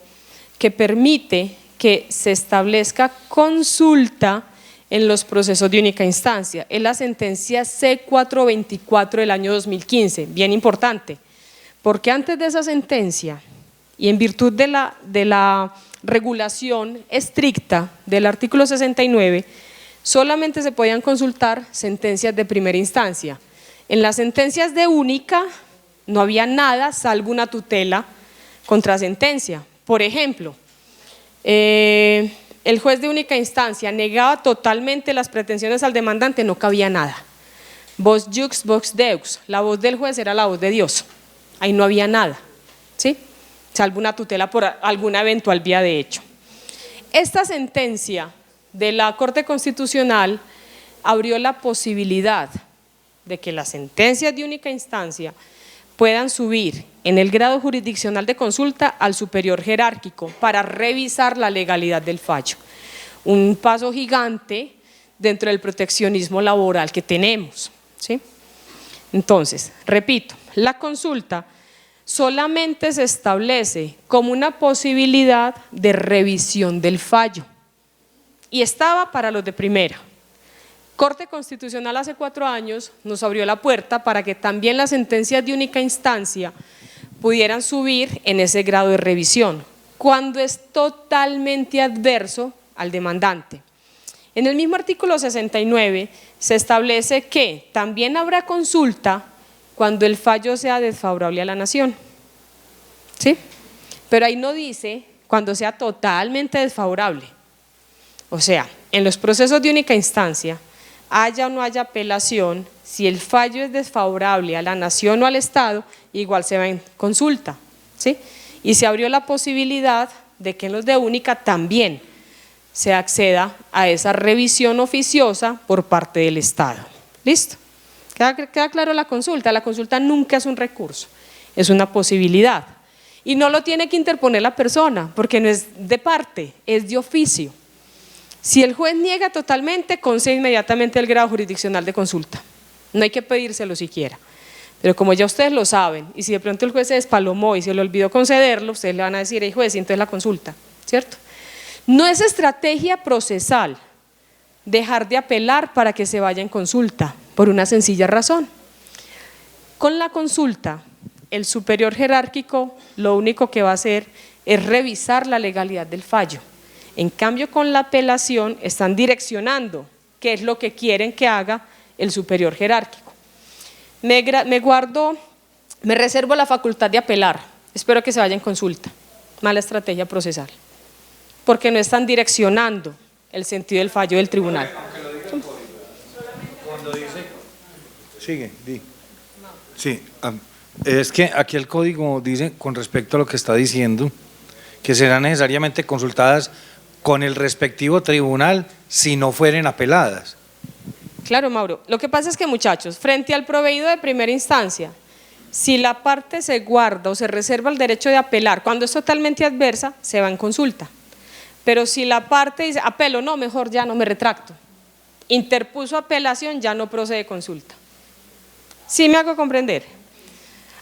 que permite que se establezca consulta en los procesos de única instancia. Es la sentencia C424 del año 2015, bien importante, porque antes de esa sentencia y en virtud de la regulación estricta del artículo 69, solamente se podían consultar sentencias de primera instancia. En las sentencias de única no había nada salvo una tutela contra sentencia. Por ejemplo, el juez de única instancia negaba totalmente las pretensiones al demandante, no cabía nada. Vox jux, vox deux, la voz del juez era la voz de Dios, ahí no había nada, ¿sí? Salvo una tutela por alguna eventual vía de hecho. Esta sentencia de la Corte Constitucional abrió la posibilidad de que las sentencias de única instancia puedan subir en el grado jurisdiccional de consulta al superior jerárquico para revisar la legalidad del fallo. Un paso gigante dentro del proteccionismo laboral que tenemos, ¿sí? Entonces, repito, la consulta solamente se establece como una posibilidad de revisión del fallo y estaba para los de primera. Corte Constitucional hace 4 años nos abrió la puerta para que también las sentencias de única instancia pudieran subir en ese grado de revisión, cuando es totalmente adverso al demandante. En el mismo artículo 69 se establece que también habrá consulta cuando el fallo sea desfavorable a la nación, ¿sí? Pero ahí no dice cuando sea totalmente desfavorable. O sea, en los procesos de única instancia, haya o no haya apelación, si el fallo es desfavorable a la nación o al Estado, igual se va en consulta, ¿sí? Y se abrió la posibilidad de que en los de única también se acceda a esa revisión oficiosa por parte del Estado. ¿Listo? ¿Queda claro la consulta? La consulta nunca es un recurso, es una posibilidad. Y no lo tiene que interponer la persona, porque no es de parte, es de oficio. Si el juez niega totalmente, concede inmediatamente el grado jurisdiccional de consulta. No hay que pedírselo siquiera. Pero como ya ustedes lo saben, y si de pronto el juez se despalomó y se le olvidó concederlo, ustedes le van a decir, hey juez, y entonces la consulta, ¿cierto? No es estrategia procesal dejar de apelar para que se vaya en consulta, por una sencilla razón. Con la consulta, el superior jerárquico lo único que va a hacer es revisar la legalidad del fallo. En cambio, con la apelación están direccionando qué es lo que quieren que haga el superior jerárquico. Me reservo la facultad de apelar, espero que se vaya en consulta, mala estrategia procesal, porque no están direccionando el sentido del fallo del tribunal. Cuando dice, sigue, di. Sí, es que aquí el código dice, con respecto a lo que está diciendo, que serán necesariamente consultadas con el respectivo tribunal si no fueren apeladas. Claro, Mauro. Lo que pasa es que, muchachos, frente al proveído de primera instancia, si la parte se guarda o se reserva el derecho de apelar, cuando es totalmente adversa, se va en consulta. Pero si la parte dice, apelo, no, mejor ya no me retracto, interpuso apelación, ya no procede consulta. ¿Sí me hago comprender?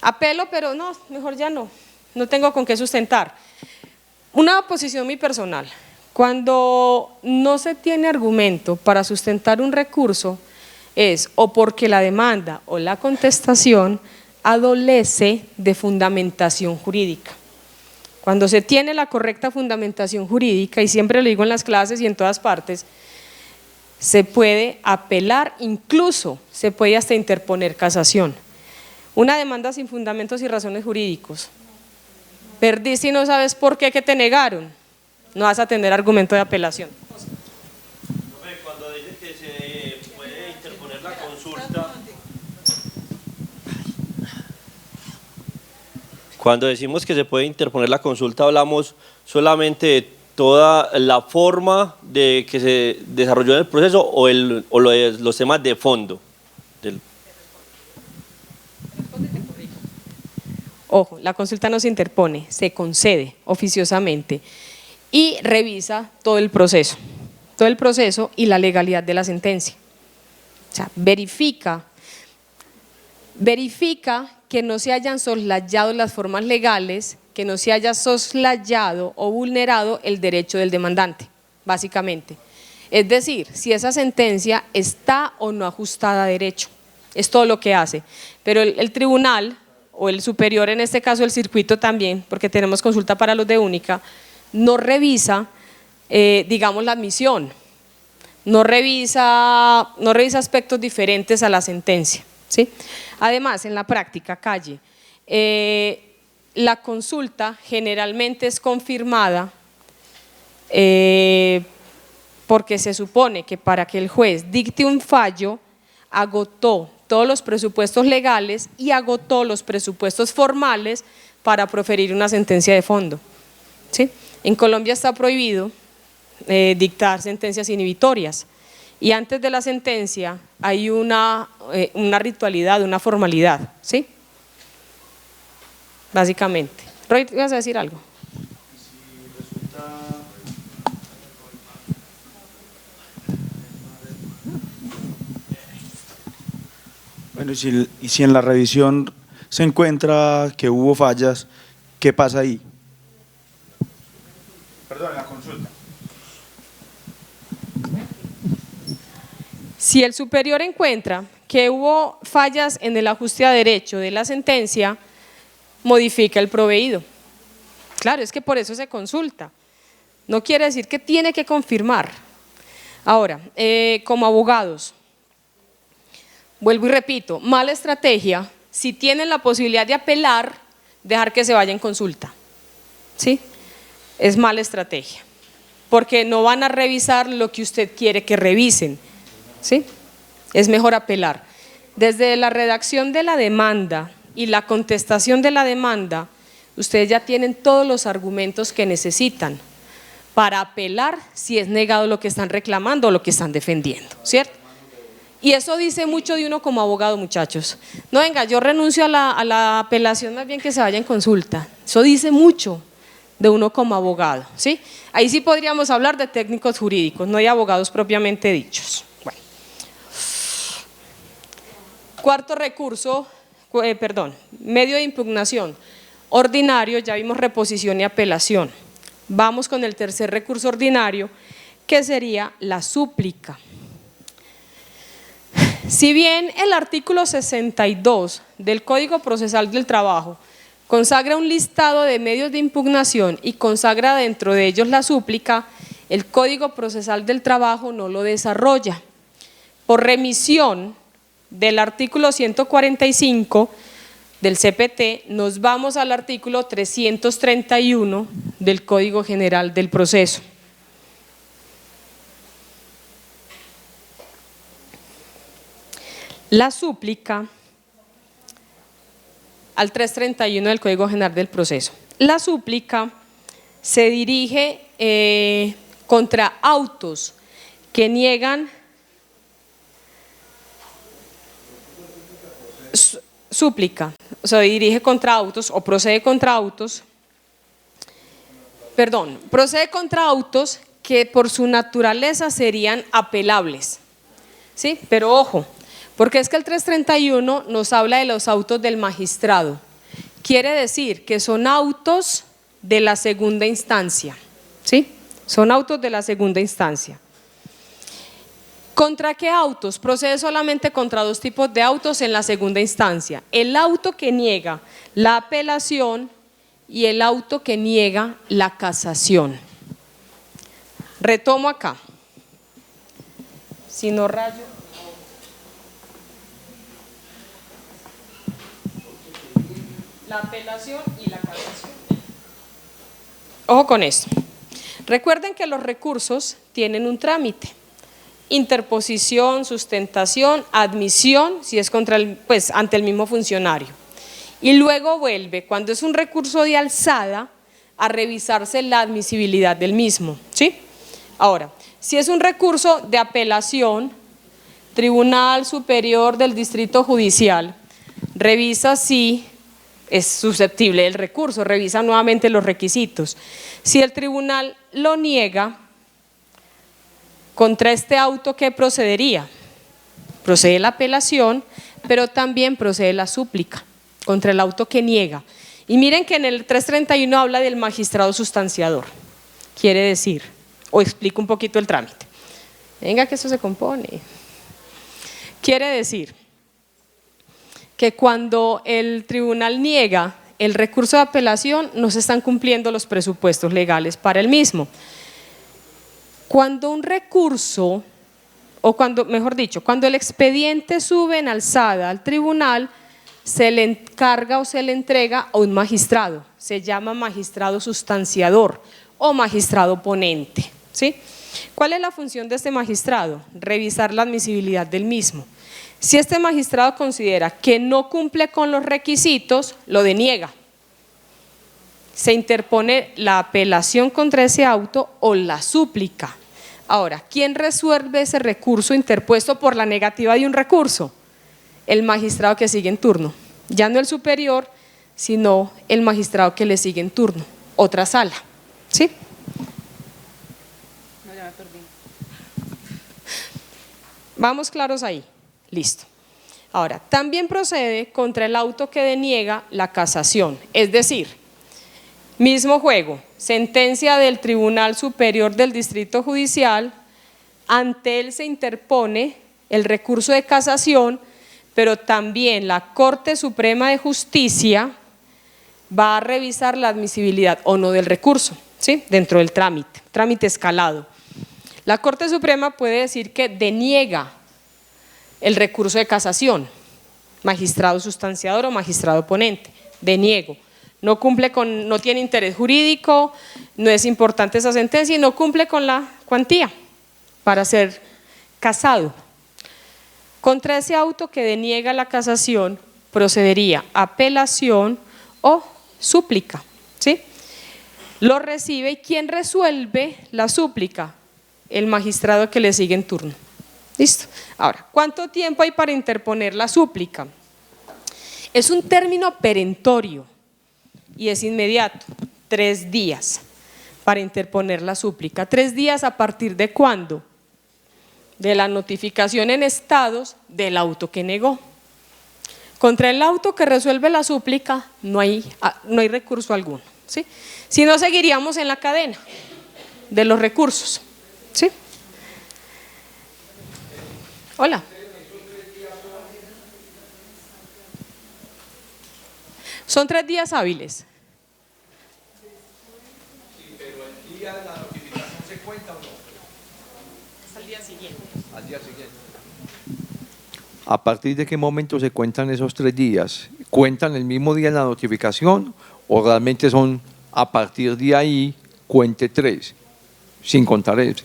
Apelo, pero no, mejor ya no tengo con qué sustentar. Una posición muy personal. Cuando no se tiene argumento para sustentar un recurso es o porque la demanda o la contestación adolece de fundamentación jurídica. Cuando se tiene la correcta fundamentación jurídica, y siempre lo digo en las clases y en todas partes, se puede apelar, incluso se puede hasta interponer casación. Una demanda sin fundamentos y razones jurídicos. Perdiste y no sabes por qué, que te negaron. No vas a tener argumento de apelación. Cuando dice que se puede interponer la consulta, cuando decimos que se puede interponer la consulta, hablamos solamente de toda la forma de que se desarrolló en el proceso o los temas de fondo. Ojo, la consulta no se interpone, se concede oficiosamente y revisa todo el proceso y la legalidad de la sentencia. O sea, verifica que no se hayan soslayado las formas legales, que no se haya soslayado o vulnerado el derecho del demandante, básicamente. Es decir, si esa sentencia está o no ajustada a derecho, es todo lo que hace. Pero el tribunal, o el superior, en este caso el circuito también, porque tenemos consulta para los de única, no revisa, digamos, la admisión, no revisa aspectos diferentes a la sentencia, ¿sí? Además, en la práctica, calle, la consulta generalmente es confirmada porque se supone que para que el juez dicte un fallo, agotó todos los presupuestos legales y agotó los presupuestos formales para proferir una sentencia de fondo, ¿sí? En Colombia está prohibido dictar sentencias inhibitorias y antes de la sentencia hay una ritualidad, una formalidad, ¿sí? Básicamente. Roy, ¿vas a decir algo? Bueno, y si en la revisión se encuentra que hubo fallas, ¿qué pasa ahí? Perdón, en la consulta. Si el superior encuentra que hubo fallas en el ajuste a derecho de la sentencia, modifica el proveído. Claro, es que por eso se consulta. No quiere decir que tiene que confirmar. Ahora, como abogados, vuelvo y repito, mala estrategia, si tienen la posibilidad de apelar, dejar que se vaya en consulta, ¿sí? Es mala estrategia, porque no van a revisar lo que usted quiere que revisen, ¿sí? Es mejor apelar. Desde la redacción de la demanda y la contestación de la demanda, ustedes ya tienen todos los argumentos que necesitan para apelar si es negado lo que están reclamando o lo que están defendiendo, ¿cierto? Y eso dice mucho de uno como abogado, muchachos. No, venga, yo renuncio a la apelación, más bien que se vaya en consulta. Eso dice mucho de uno como abogado, ¿sí? Ahí sí podríamos hablar de técnicos jurídicos, no de abogados propiamente dichos. Bueno. Cuarto recurso, medio de impugnación ordinario, ya vimos reposición y apelación. Vamos con el tercer recurso ordinario, que sería la súplica. Si bien el artículo 62 del Código Procesal del Trabajo consagra un listado de medios de impugnación y consagra dentro de ellos la súplica, el Código Procesal del Trabajo no lo desarrolla. Por remisión del artículo 145 del CPT, nos vamos al artículo 331 del Código General del Proceso. La súplica, al 331 del Código General del Proceso. La súplica se dirige contra autos que niegan súplica, o sea, dirige contra autos o procede contra autos, procede contra autos que por su naturaleza serían apelables, ¿sí? Pero ojo, porque es que el 331 nos habla de los autos del magistrado, quiere decir que son autos de la segunda instancia, ¿sí? Son autos de la segunda instancia. ¿Contra qué autos? Procede solamente contra dos tipos de autos en la segunda instancia: el auto que niega la apelación y el auto que niega la casación. Retomo acá. Si no rayo. La apelación y la casación. Ojo con esto. Recuerden que los recursos tienen un trámite: interposición, sustentación, admisión, si es contra ante el mismo funcionario. Y luego vuelve, cuando es un recurso de alzada, a revisarse la admisibilidad del mismo, ¿sí? Ahora, si es un recurso de apelación, Tribunal Superior del Distrito Judicial revisa si es susceptible del recurso, revisa nuevamente los requisitos. Si el tribunal lo niega, contra este auto, ¿qué procedería? Procede la apelación, pero también procede la súplica contra el auto que niega. Y miren que en el 331 habla del magistrado sustanciador. Quiere decir, o explico un poquito el trámite. Venga que eso se compone. Quiere decir que cuando el tribunal niega el recurso de apelación, no se están cumpliendo los presupuestos legales para el mismo. Cuando un recurso, o cuando, mejor dicho, cuando el expediente sube en alzada al tribunal, se le encarga o se le entrega a un magistrado, se llama magistrado sustanciador o magistrado ponente, ¿sí? ¿Cuál es la función de este magistrado? Revisar la admisibilidad del mismo. Si este magistrado considera que no cumple con los requisitos, lo deniega. Se interpone la apelación contra ese auto o la súplica. Ahora, ¿quién resuelve ese recurso interpuesto por la negativa de un recurso? El magistrado que sigue en turno, ya no el superior, sino el magistrado que le sigue en turno, otra sala, ¿sí? No, ya me perdí. Vamos claros ahí, listo. Ahora, también procede contra el auto que deniega la casación, es decir, mismo juego, sentencia del Tribunal Superior del Distrito Judicial, ante él se interpone el recurso de casación, pero también la Corte Suprema de Justicia va a revisar la admisibilidad o no del recurso, ¿sí? Dentro del trámite escalado. La Corte Suprema puede decir que deniega el recurso de casación, magistrado sustanciador o magistrado ponente, deniego. No cumple con, no tiene interés jurídico, no es importante esa sentencia y no cumple con la cuantía para ser casado. Contra ese auto que deniega la casación procedería apelación o súplica, ¿sí? Lo recibe y ¿quién resuelve la súplica? El magistrado que le sigue en turno. ¿Listo? Ahora, ¿cuánto tiempo hay para interponer la súplica? Es un término perentorio y es inmediato, 3 días para interponer la súplica. 3 días a partir de ¿cuándo? De la notificación en estados del auto que negó. Contra el auto que resuelve la súplica no hay recurso alguno, ¿sí? Si no, seguiríamos en la cadena de los recursos, ¿sí? Hola. Son 3 días hábiles. Sí, pero el día de la notificación se cuenta o no. Es al día siguiente. Al día siguiente. ¿A partir de qué momento se cuentan esos 3 días? ¿Cuentan el mismo día en la notificación o realmente son a partir de ahí cuente 3, sin contar ese?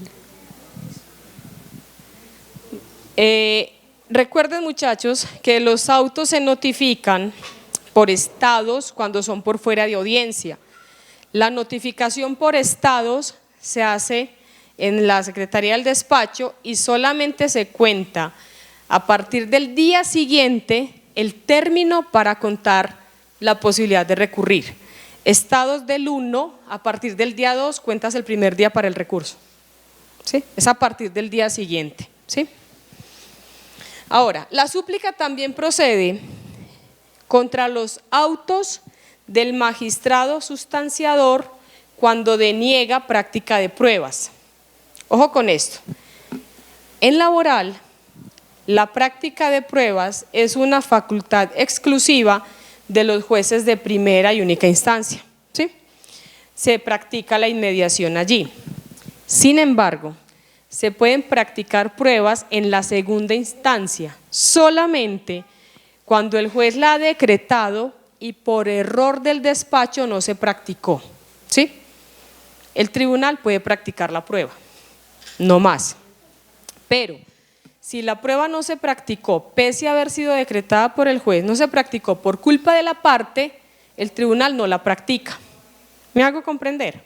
Recuerden, muchachos, que los autos se notifican por estados cuando son por fuera de audiencia. La notificación por estados se hace en la Secretaría del Despacho y solamente se cuenta a partir del día siguiente el término para contar la posibilidad de recurrir. Estados del 1, a partir del día 2 cuentas el primer día para el recurso, ¿sí? Es a partir del día siguiente, ¿sí? Ahora, la súplica también procede contra los autos del magistrado sustanciador cuando deniega práctica de pruebas. Ojo con esto. En laboral, la práctica de pruebas es una facultad exclusiva de los jueces de primera y única instancia, ¿sí? Se practica la inmediación allí. Sin embargo, se pueden practicar pruebas en la segunda instancia solamente cuando el juez la ha decretado y por error del despacho no se practicó, ¿sí? El tribunal puede practicar la prueba, no más. Pero si la prueba no se practicó, pese a haber sido decretada por el juez, no se practicó por culpa de la parte, el tribunal no la practica. ¿Me hago comprender?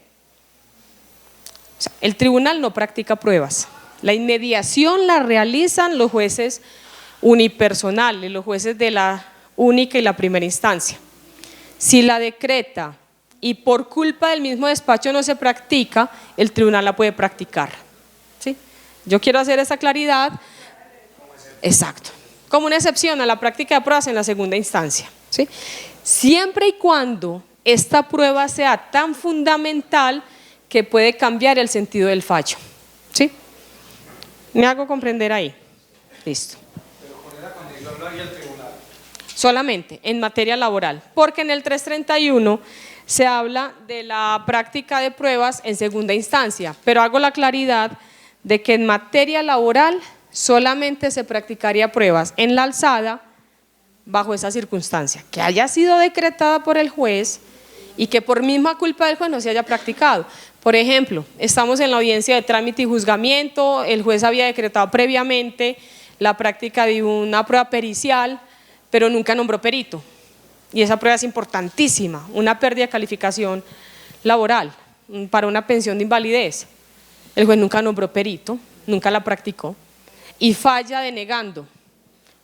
O sea, el tribunal no practica pruebas. La inmediación la realizan los jueces unipersonales, los jueces de la única y la primera instancia. Si la decreta y por culpa del mismo despacho no se practica, el tribunal la puede practicar, ¿sí? Yo quiero hacer esa claridad. Exacto, como una excepción a la práctica de pruebas en la segunda instancia, ¿sí? Siempre y cuando esta prueba sea tan fundamental que puede cambiar el sentido del fallo, ¿sí? ¿Me hago comprender ahí? Listo. Pero con esa condición lo haría el tribunal. Solamente en materia laboral, porque en el 331 se habla de la práctica de pruebas en segunda instancia, pero hago la claridad de que en materia laboral solamente se practicaría pruebas en la alzada bajo esa circunstancia, que haya sido decretada por el juez y que por misma culpa del juez no se haya practicado. Por ejemplo, estamos en la audiencia de trámite y juzgamiento, el juez había decretado previamente la práctica de una prueba pericial, pero nunca nombró perito, y esa prueba es importantísima, una pérdida de calificación laboral para una pensión de invalidez. El juez nunca nombró perito, nunca la practicó y falla denegando.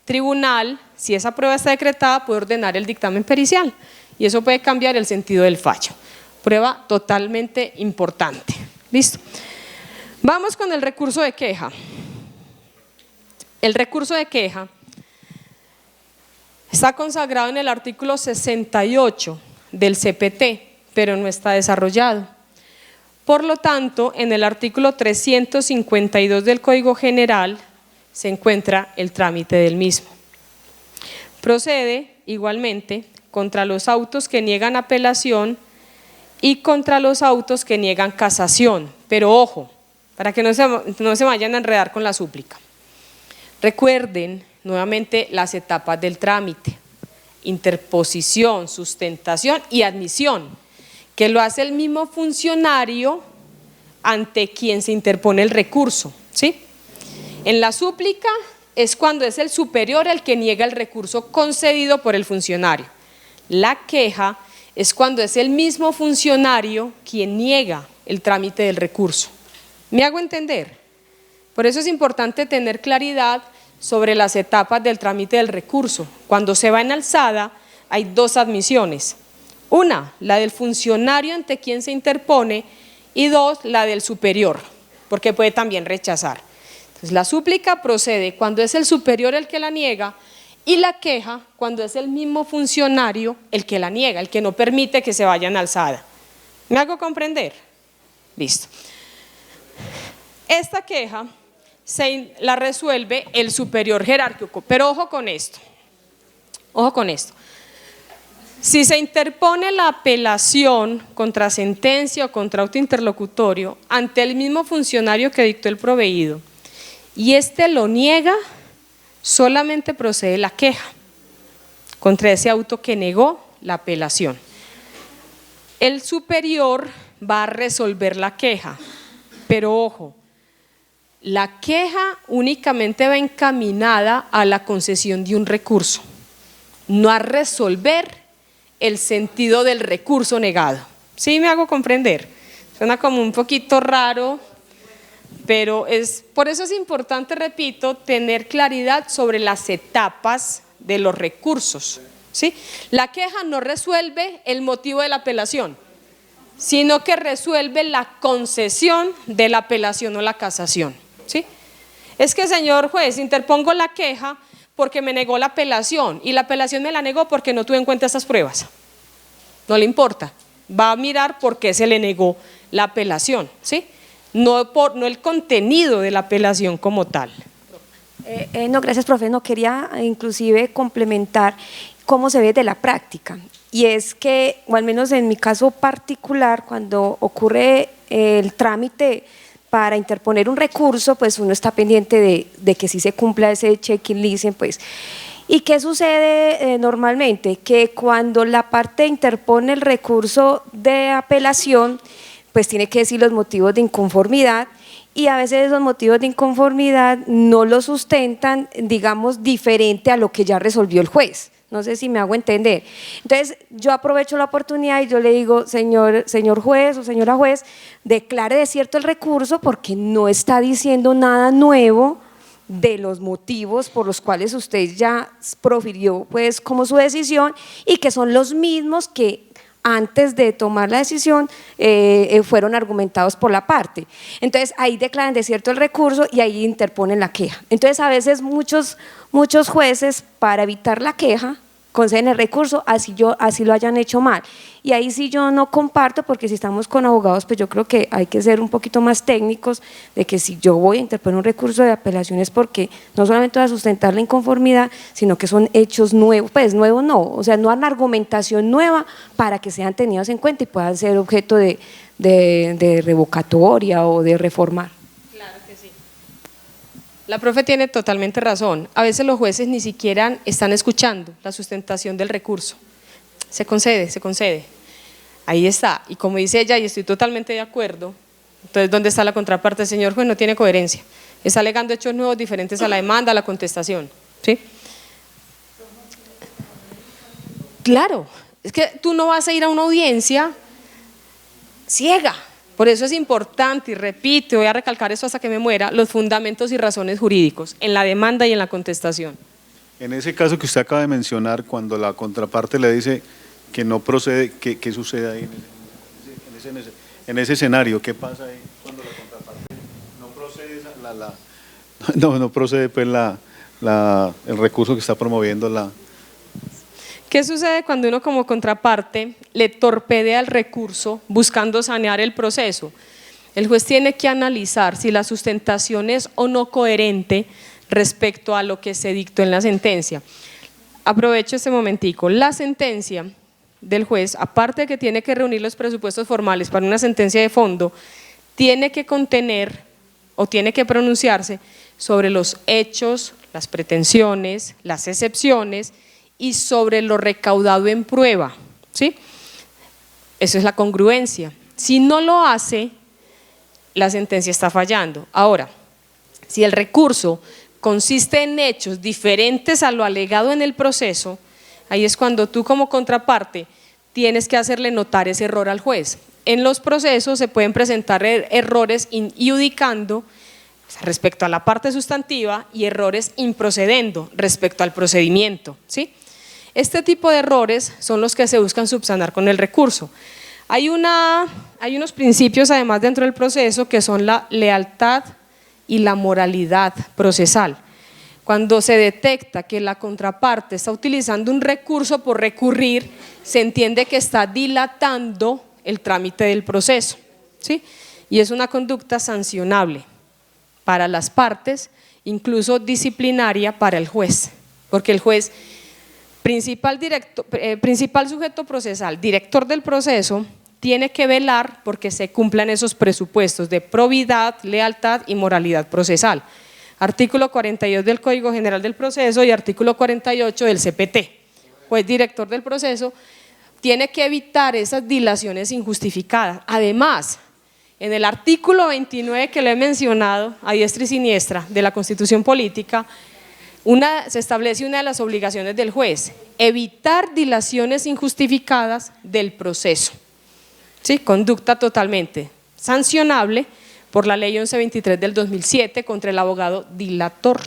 Tribunal, si esa prueba está decretada, puede ordenar el dictamen pericial y eso puede cambiar el sentido del fallo. Prueba totalmente importante. ¿Listo? Vamos con el recurso de queja. El recurso de queja está consagrado en el artículo 68 del CPT, pero no está desarrollado. Por lo tanto, en el artículo 352 del Código General se encuentra el trámite del mismo. Procede igualmente contra los autos que niegan apelación y contra los autos que niegan casación, pero ojo, para que no se vayan a enredar con la súplica. Recuerden nuevamente las etapas del trámite: interposición, sustentación y admisión, que lo hace el mismo funcionario ante quien se interpone el recurso, ¿sí? En la súplica es cuando es el superior el que niega el recurso concedido por el funcionario. La queja es cuando es el mismo funcionario quien niega el trámite del recurso. ¿Me hago entender? Por eso es importante tener claridad sobre las etapas del trámite del recurso. Cuando se va en alzada hay dos admisiones: una, la del funcionario ante quien se interpone, y dos, la del superior, porque puede también rechazar. Entonces, la súplica procede cuando es el superior el que la niega Y la queja cuando es el mismo funcionario el que la niega, el que no permite que se vaya en alzada. ¿Me hago comprender? Listo. Esta queja la resuelve el superior jerárquico, pero ojo con esto, ojo con esto. Si se interpone la apelación contra sentencia o contra auto interlocutorio ante el mismo funcionario que dictó el proveído y éste lo niega, solamente procede la queja contra ese auto que negó la apelación. El superior va a resolver la queja, pero ojo, la queja únicamente va encaminada a la concesión de un recurso, no a resolver el sentido del recurso negado. ¿Sí me hago comprender? Suena como un poquito raro, pero por eso es importante, repito, tener claridad sobre las etapas de los recursos, ¿sí? La queja no resuelve el motivo de la apelación, sino que resuelve la concesión de la apelación o la casación, ¿sí? Es que, señor juez, interpongo la queja porque me negó la apelación y la apelación me la negó porque no tuve en cuenta estas pruebas. No le importa, va a mirar por qué se le negó la apelación, ¿sí? No el contenido de la apelación como tal. No, gracias, profe. No, quería inclusive complementar cómo se ve de la práctica. Y es que, o al menos en mi caso particular, cuando ocurre el trámite para interponer un recurso, pues uno está pendiente de que sí se cumpla ese checklist, pues. ¿Y qué sucede normalmente? Que cuando la parte interpone el recurso de apelación, pues tiene que decir los motivos de inconformidad, y a veces esos motivos de inconformidad no los sustentan, digamos, diferente a lo que ya resolvió el juez. No sé si me hago entender. Entonces, yo aprovecho la oportunidad y yo le digo, señor juez o señora juez, declare desierto el recurso porque no está diciendo nada nuevo de los motivos por los cuales usted ya profirió pues como su decisión y que son los mismos que antes de tomar la decisión fueron argumentados por la parte. Entonces ahí declaran desierto el recurso y ahí interponen la queja. Entonces a veces muchos jueces, para evitar la queja, conceden el recurso, así lo hayan hecho mal. Y ahí sí yo no comparto, porque si estamos con abogados, pues yo creo que hay que ser un poquito más técnicos, de que si yo voy a interponer un recurso de apelación es porque no solamente va a sustentar la inconformidad, sino que son hechos nuevos, pues nuevos no, o sea, no hay una argumentación nueva para que sean tenidos en cuenta y puedan ser objeto de revocatoria o de reformar. Claro que sí. La profe tiene totalmente razón. A veces los jueces ni siquiera están escuchando la sustentación del recurso. Se concede. Ahí está. Y como dice ella, y estoy totalmente de acuerdo, entonces, ¿dónde está la contraparte? Señor juez, no tiene coherencia. Está alegando hechos nuevos diferentes a la demanda, a la contestación. ¿Sí? Claro. Es que tú no vas a ir a una audiencia ciega. Por eso es importante, y repito, voy a recalcar eso hasta que me muera, los fundamentos y razones jurídicos en la demanda y en la contestación. En ese caso que usted acaba de mencionar, cuando la contraparte le dice que no procede, ¿qué sucede ahí en ese escenario? ¿Qué pasa ahí cuando la contraparte no procede pues el recurso que está promoviendo la… ¿Qué sucede cuando uno como contraparte le torpedea el recurso buscando sanear el proceso? El juez tiene que analizar si la sustentación es o no coherente respecto a lo que se dictó en la sentencia. Aprovecho este momentico. La sentencia del juez, aparte de que tiene que reunir los presupuestos formales para una sentencia de fondo, tiene que contener o tiene que pronunciarse sobre los hechos, las pretensiones, las excepciones y sobre lo recaudado en prueba, ¿sí? Eso es la congruencia. Si no lo hace, la sentencia está fallando. Ahora, si el recurso consiste en hechos diferentes a lo alegado en el proceso, ahí es cuando tú como contraparte tienes que hacerle notar ese error al juez. En los procesos se pueden presentar errores iudicando respecto a la parte sustantiva y errores improcedendo respecto al procedimiento, ¿sí? Este tipo de errores son los que se buscan subsanar con el recurso. Hay unos principios además dentro del proceso que son la lealtad y la moralidad procesal. Cuando se detecta que la contraparte está utilizando un recurso por recurrir, se entiende que está dilatando el trámite del proceso, ¿sí? Y es una conducta sancionable para las partes, incluso disciplinaria para el juez, porque el juez, principal sujeto procesal, director del proceso, tiene que velar porque se cumplan esos presupuestos de probidad, lealtad y moralidad procesal. Artículo 42 del Código General del Proceso y artículo 48 del CPT. Juez director del proceso tiene que evitar esas dilaciones injustificadas. Además, en el artículo 29 que le he mencionado, a diestra y siniestra, de la Constitución Política, se establece una de las obligaciones del juez: evitar dilaciones injustificadas del proceso. ¿Sí? Conducta totalmente sancionable por la ley 1123 del 2007 contra el abogado dilator.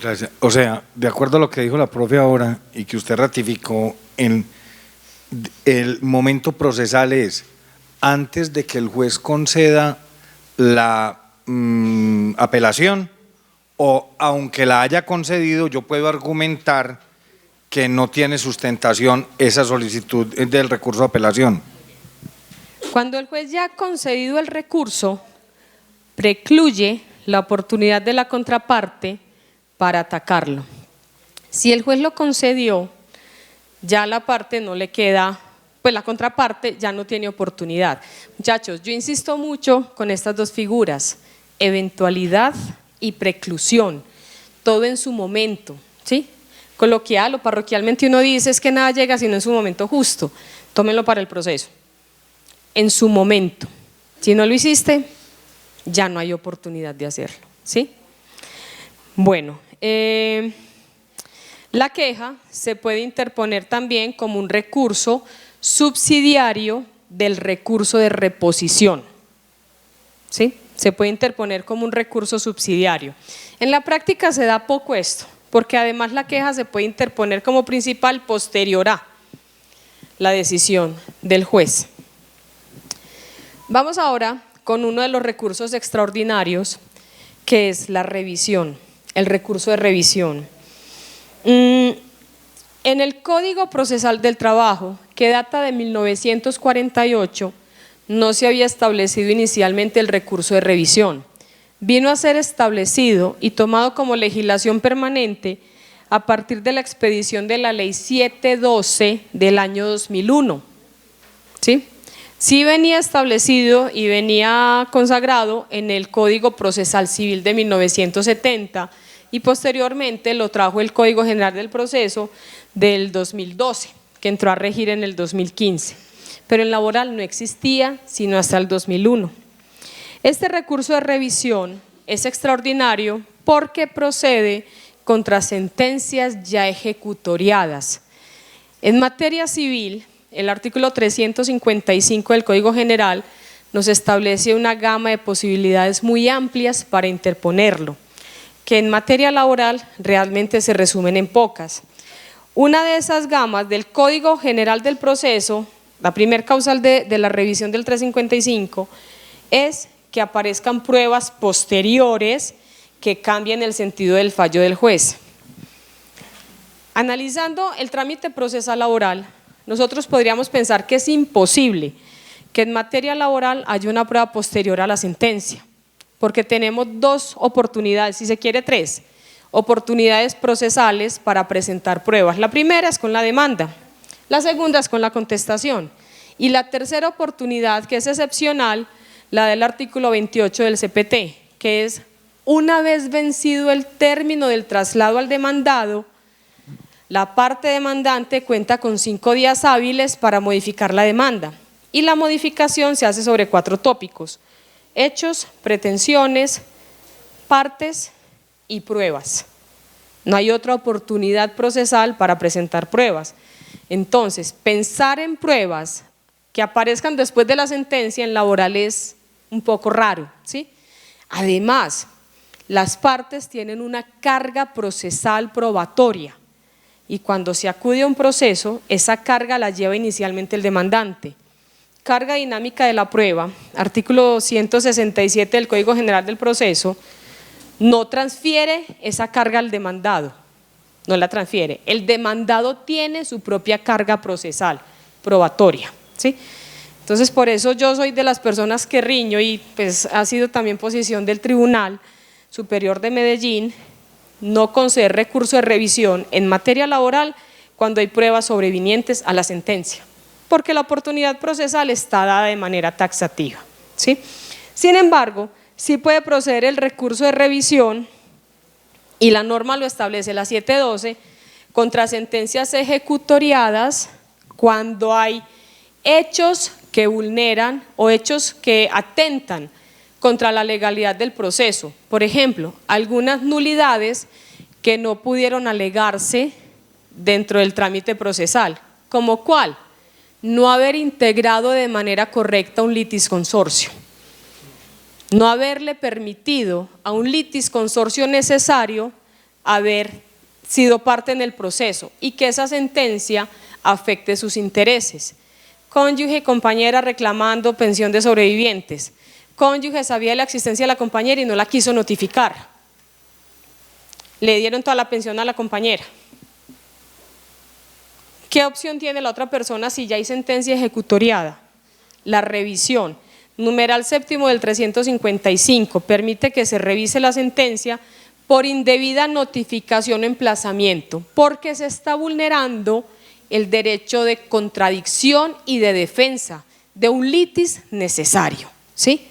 Gracias. O sea, de acuerdo a lo que dijo la profe ahora y que usted ratificó, en el momento procesal es antes de que el juez conceda la apelación, o aunque la haya concedido, yo puedo argumentar que no tiene sustentación esa solicitud del recurso de apelación. Cuando el juez ya ha concedido el recurso, precluye la oportunidad de la contraparte para atacarlo. Si el juez lo concedió, ya la parte no le queda, pues la contraparte ya no tiene oportunidad. Muchachos, yo insisto mucho con estas dos figuras: eventualidad y preclusión, todo en su momento, ¿sí? Coloquial o parroquialmente uno dice es que nada llega sino en su momento justo. Tómenlo para el proceso. En su momento. Si no lo hiciste, ya no hay oportunidad de hacerlo, ¿sí? Bueno, la queja se puede interponer también como un recurso subsidiario del recurso de reposición, ¿sí? Se puede interponer como un recurso subsidiario. En la práctica se da poco esto, porque además la queja se puede interponer como principal posterior a la decisión del juez. Vamos ahora con uno de los recursos extraordinarios, que es la revisión, el recurso de revisión. En el Código Procesal del Trabajo, que data de 1948, no se había establecido inicialmente el recurso de revisión. Vino a ser establecido y tomado como legislación permanente a partir de la expedición de la Ley 712 del año 2001, ¿sí? Sí venía establecido y venía consagrado en el Código Procesal Civil de 1970 y posteriormente lo trajo el Código General del Proceso del 2012, que entró a regir en el 2015, pero en laboral no existía sino hasta el 2001. Este recurso de revisión es extraordinario porque procede contra sentencias ya ejecutoriadas. En materia civil, el artículo 355 del Código General nos establece una gama de posibilidades muy amplias para interponerlo, que en materia laboral realmente se resumen en pocas. Una de esas gamas del Código General del Proceso, la primer causal de la revisión del 355, es que aparezcan pruebas posteriores que cambien el sentido del fallo del juez. Analizando el trámite procesal laboral, nosotros podríamos pensar que es imposible que en materia laboral haya una prueba posterior a la sentencia, porque tenemos dos oportunidades, si se quiere tres, oportunidades procesales para presentar pruebas. La primera es con la demanda, la segunda es con la contestación y la tercera oportunidad, que es excepcional, la del artículo 28 del CPT, que es una vez vencido el término del traslado al demandado, la parte demandante cuenta con 5 días hábiles para modificar la demanda y la modificación se hace sobre 4 tópicos: hechos, pretensiones, partes y pruebas. No hay otra oportunidad procesal para presentar pruebas. Entonces, pensar en pruebas que aparezcan después de la sentencia en laboral es un poco raro, ¿sí? Además, las partes tienen una carga procesal probatoria. Y cuando se acude a un proceso, esa carga la lleva inicialmente el demandante. Carga dinámica de la prueba, artículo 167 del Código General del Proceso, no transfiere esa carga al demandado, no la transfiere. El demandado tiene su propia carga procesal, probatoria, ¿sí? Entonces, por eso yo soy de las personas que riño, y pues ha sido también posición del Tribunal Superior de Medellín, no conceder recurso de revisión en materia laboral cuando hay pruebas sobrevinientes a la sentencia, porque la oportunidad procesal está dada de manera taxativa, ¿sí? Sin embargo, sí puede proceder el recurso de revisión, y la norma lo establece, la 712, contra sentencias ejecutoriadas cuando hay hechos que vulneran o hechos que atentan contra la legalidad del proceso. Por ejemplo, algunas nulidades que no pudieron alegarse dentro del trámite procesal, como cuál, no haber integrado de manera correcta un litisconsorcio, no haberle permitido a un litisconsorcio necesario haber sido parte en el proceso y que esa sentencia afecte sus intereses. Cónyuge, compañera reclamando pensión de sobrevivientes, cónyuge sabía de la existencia de la compañera y no la quiso notificar, le dieron toda la pensión a la compañera. ¿Qué opción tiene la otra persona si ya hay sentencia ejecutoriada? La revisión. Numeral séptimo del 355 permite que se revise la sentencia por indebida notificación o emplazamiento, porque se está vulnerando el derecho de contradicción y de defensa de un litis necesario, ¿sí?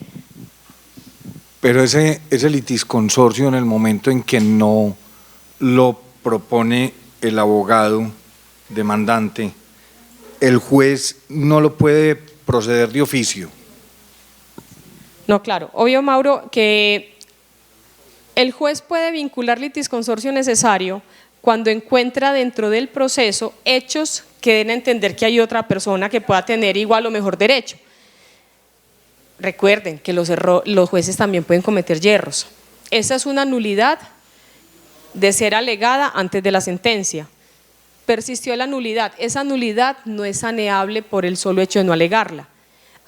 Pero ese litisconsorcio, en el momento en que no lo propone el abogado demandante, el juez no lo puede proceder de oficio. No, claro, obvio, Mauro, que el juez puede vincular litisconsorcio necesario cuando encuentra dentro del proceso hechos que den a entender que hay otra persona que pueda tener igual o mejor derecho. Recuerden que los jueces también pueden cometer yerros. Esa es una nulidad de ser alegada antes de la sentencia. Persistió la nulidad, esa nulidad no es saneable por el solo hecho de no alegarla.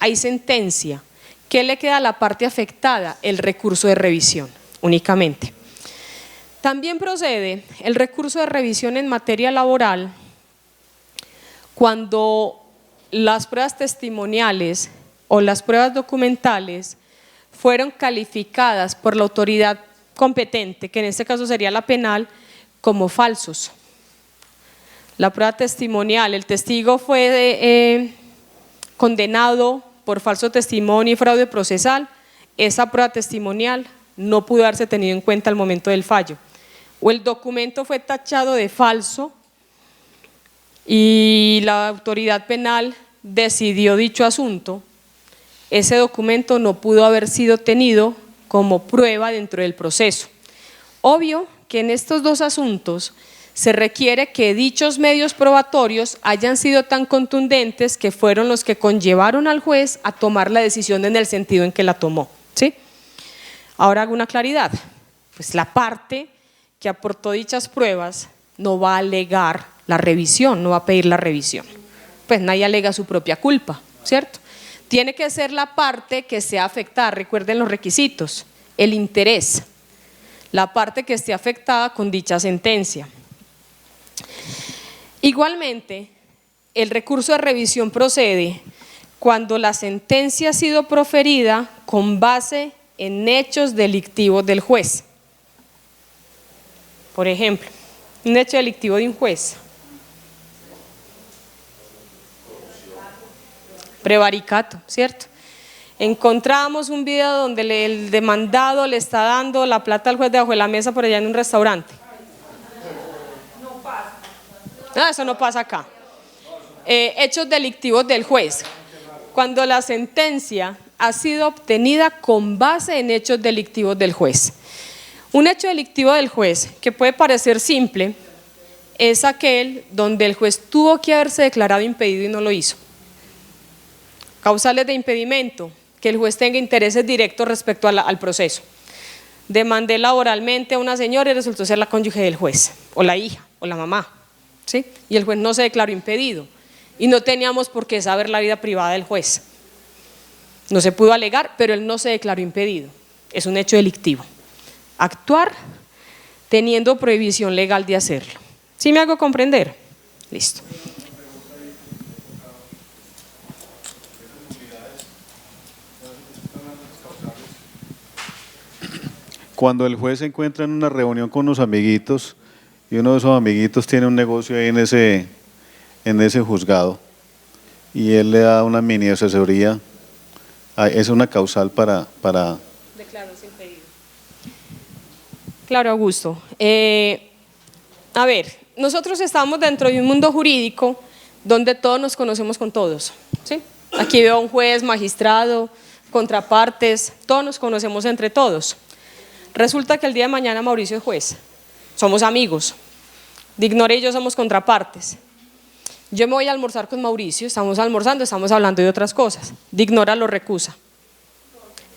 Hay sentencia. ¿Qué le queda a la parte afectada? El recurso de revisión, únicamente. También procede el recurso de revisión en materia laboral cuando las pruebas testimoniales o las pruebas documentales fueron calificadas por la autoridad competente, que en este caso sería la penal, como falsos. La prueba testimonial, el testigo fue condenado por falso testimonio y fraude procesal, esa prueba testimonial no pudo haberse tenido en cuenta al momento del fallo. O el documento fue tachado de falso y la autoridad penal decidió dicho asunto, ese documento no pudo haber sido tenido como prueba dentro del proceso. Obvio que en estos dos asuntos se requiere que dichos medios probatorios hayan sido tan contundentes que fueron los que conllevaron al juez a tomar la decisión en el sentido en que la tomó, ¿sí? Ahora hago una claridad, pues la parte que aportó dichas pruebas no va a alegar la revisión, no va a pedir la revisión, pues nadie alega su propia culpa, ¿cierto? Tiene que ser la parte que sea afectada, recuerden los requisitos, el interés, la parte que esté afectada con dicha sentencia. Igualmente, el recurso de revisión procede cuando la sentencia ha sido proferida con base en hechos delictivos del juez. Por ejemplo, un hecho delictivo de un juez. Prevaricato, ¿cierto? Encontramos un video donde el demandado le está dando la plata al juez debajo de la mesa por allá en un restaurante. No, eso no pasa acá. Hechos delictivos del juez. Cuando la sentencia ha sido obtenida con base en hechos delictivos del juez. Un hecho delictivo del juez que puede parecer simple es aquel donde el juez tuvo que haberse declarado impedido y no lo hizo. Causales de impedimento, que el juez tenga intereses directos respecto al proceso. Demandé laboralmente a una señora y resultó ser la cónyuge del juez, o la hija, o la mamá, ¿sí? Y el juez no se declaró impedido y no teníamos por qué saber la vida privada del juez. No se pudo alegar, pero él no se declaró impedido, es un hecho delictivo. actuar teniendo prohibición legal de hacerlo. ¿Sí me hago comprender? Listo. Cuando el juez se encuentra en una reunión con unos amiguitos y uno de esos amiguitos tiene un negocio ahí en ese juzgado y él le da una mini asesoría, es una causal para... Declararse impedido. Claro, Augusto. A ver, nosotros estamos dentro de un mundo jurídico donde todos nos conocemos con todos, ¿sí? Aquí veo a un juez, magistrado, contrapartes, todos nos conocemos entre todos. Resulta que el día de mañana Mauricio es juez, somos amigos, Dignora y yo somos contrapartes. Yo me voy a almorzar con Mauricio, estamos almorzando, estamos hablando de otras cosas, Dignora lo recusa.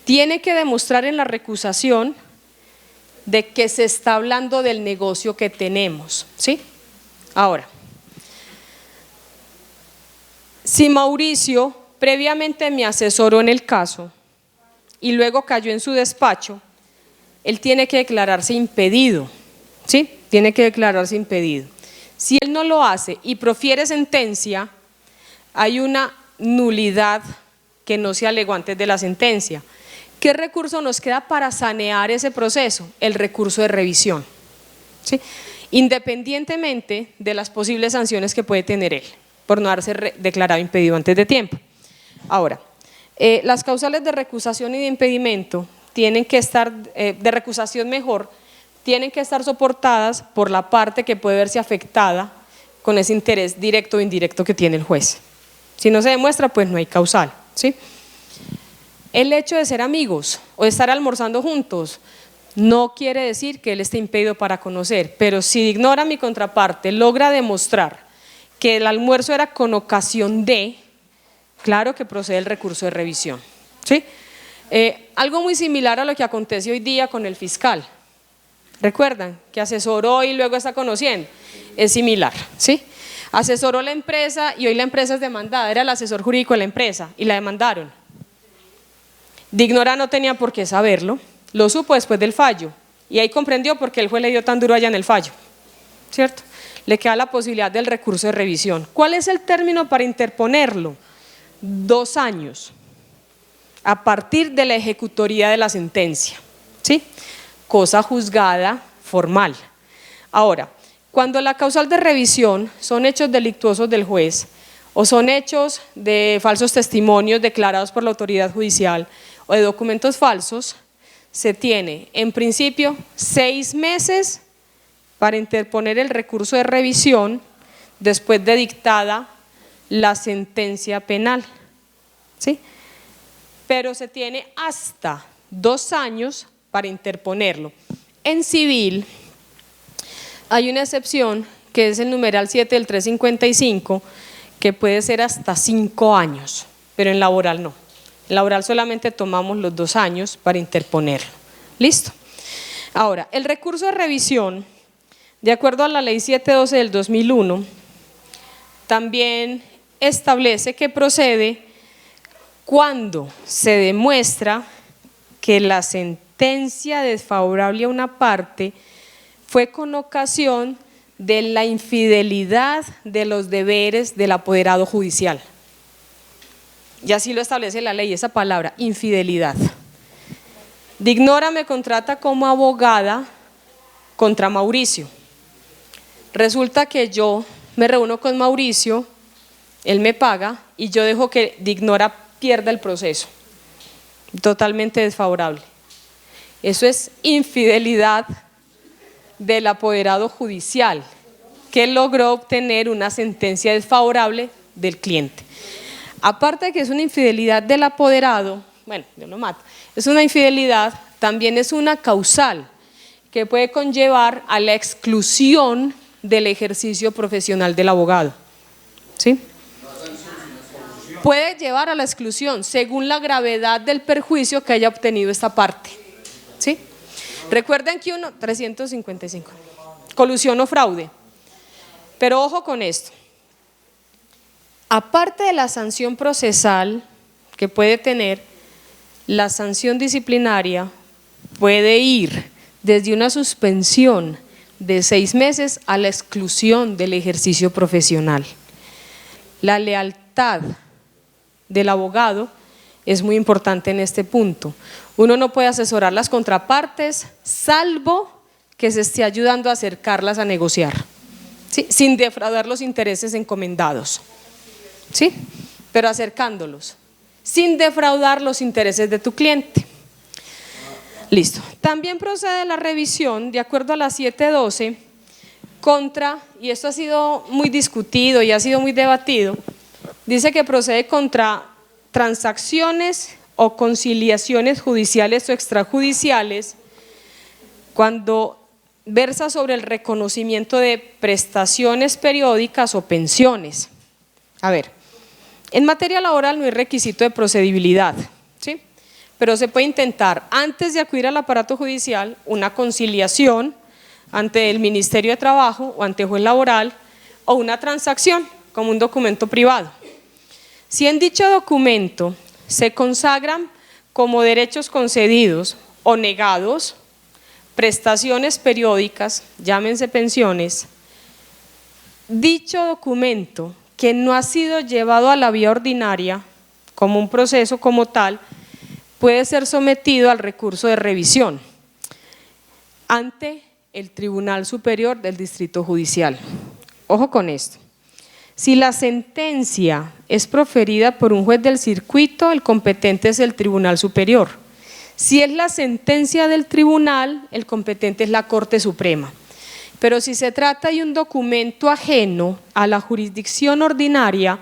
Tiene que demostrar en la recusación de que se está hablando del negocio que tenemos, ¿sí? Ahora, si Mauricio previamente me asesoró en el caso y luego cayó en su despacho, él tiene que declararse impedido, ¿sí? Tiene que declararse impedido. Si él no lo hace y profiere sentencia, hay una nulidad que no se alegó antes de la sentencia. ¿Qué recurso nos queda para sanear ese proceso? El recurso de revisión, ¿sí? Independientemente de las posibles sanciones que puede tener él por no haberse declarado impedido antes de tiempo. Ahora, las causales de recusación y de impedimento tienen que estar, de recusación mejor, tienen que estar soportadas por la parte que puede verse afectada con ese interés directo o indirecto que tiene el juez. Si no se demuestra, pues no hay causal, ¿sí? El hecho de ser amigos o de estar almorzando juntos no quiere decir que él esté impedido para conocer, pero si Dignora, mi contraparte, logra demostrar que el almuerzo era con ocasión de, claro que procede el recurso de revisión, ¿sí? Algo muy similar a lo que acontece hoy día con el fiscal. ¿Recuerdan? Que asesoró y luego está conociendo. Es similar, ¿sí? Asesoró la empresa y hoy la empresa es demandada, era el asesor jurídico de la empresa y la demandaron. Dignora no tenía por qué saberlo, lo supo después del fallo y ahí comprendió por qué el juez le dio tan duro allá en el fallo, ¿cierto? Le queda la posibilidad del recurso de revisión. ¿Cuál es el término para interponerlo? 2 años, a partir de la ejecutoría de la sentencia, ¿sí? Cosa juzgada formal. Ahora, cuando la causal de revisión son hechos delictuosos del juez o son hechos de falsos testimonios declarados por la autoridad judicial o de documentos falsos, se tiene en principio 6 meses para interponer el recurso de revisión después de dictada la sentencia penal, ¿sí? Pero se tiene hasta 2 años para interponerlo. En civil hay una excepción que es el numeral 7 del 355 que puede ser hasta 5 años, pero en laboral no. En laboral solamente tomamos los 2 años para interponerlo. ¿Listo? Ahora, el recurso de revisión, de acuerdo a la ley 712 del 2001, también establece que procede cuando se demuestra que la sentencia desfavorable a una parte fue con ocasión de la infidelidad de los deberes del apoderado judicial. Y así lo establece la ley, esa palabra, infidelidad. Dignora me contrata como abogada contra Mauricio. Resulta que yo me reúno con Mauricio, él me paga y yo dejo que Dignora pierda el proceso. Totalmente desfavorable. Eso es infidelidad del apoderado judicial que logró obtener una sentencia desfavorable del cliente. Aparte de que es una infidelidad del apoderado, bueno, yo lo mato, es una infidelidad, también es una causal que puede conllevar a la exclusión del ejercicio profesional del abogado, ¿sí? Puede llevar a la exclusión según la gravedad del perjuicio que haya obtenido esta parte, ¿sí? Recuerden que 355, colusión o fraude, pero ojo con esto, aparte de la sanción procesal que puede tener, la sanción disciplinaria puede ir desde una suspensión de 6 meses a la exclusión del ejercicio profesional. La lealtad del abogado es muy importante en este punto. Uno no puede asesorar las contrapartes salvo que se esté ayudando a acercarlas a negociar, ¿sí? Sin defraudar los intereses encomendados, ¿sí? Pero acercándolos, sin defraudar los intereses de tu cliente. Listo. También procede la revisión, de acuerdo a la 712, contra, y esto ha sido muy discutido y ha sido muy debatido, dice que procede contra transacciones o conciliaciones judiciales o extrajudiciales cuando versa sobre el reconocimiento de prestaciones periódicas o pensiones. A ver, en materia laboral no hay requisito de procedibilidad, ¿sí? Pero se puede intentar, antes de acudir al aparato judicial, una conciliación ante el Ministerio de Trabajo o ante juez laboral, o una transacción como un documento privado. Si en dicho documento se consagran como derechos concedidos o negados prestaciones periódicas, llámense pensiones, dicho documento que no ha sido llevado a la vía ordinaria como un proceso como tal, puede ser sometido al recurso de revisión ante el Tribunal Superior del Distrito Judicial. Ojo con esto. Si la sentencia es proferida por un juez del circuito, el competente es el Tribunal Superior. Si es la sentencia del tribunal, el competente es la Corte Suprema. Pero si se trata de un documento ajeno a la jurisdicción ordinaria,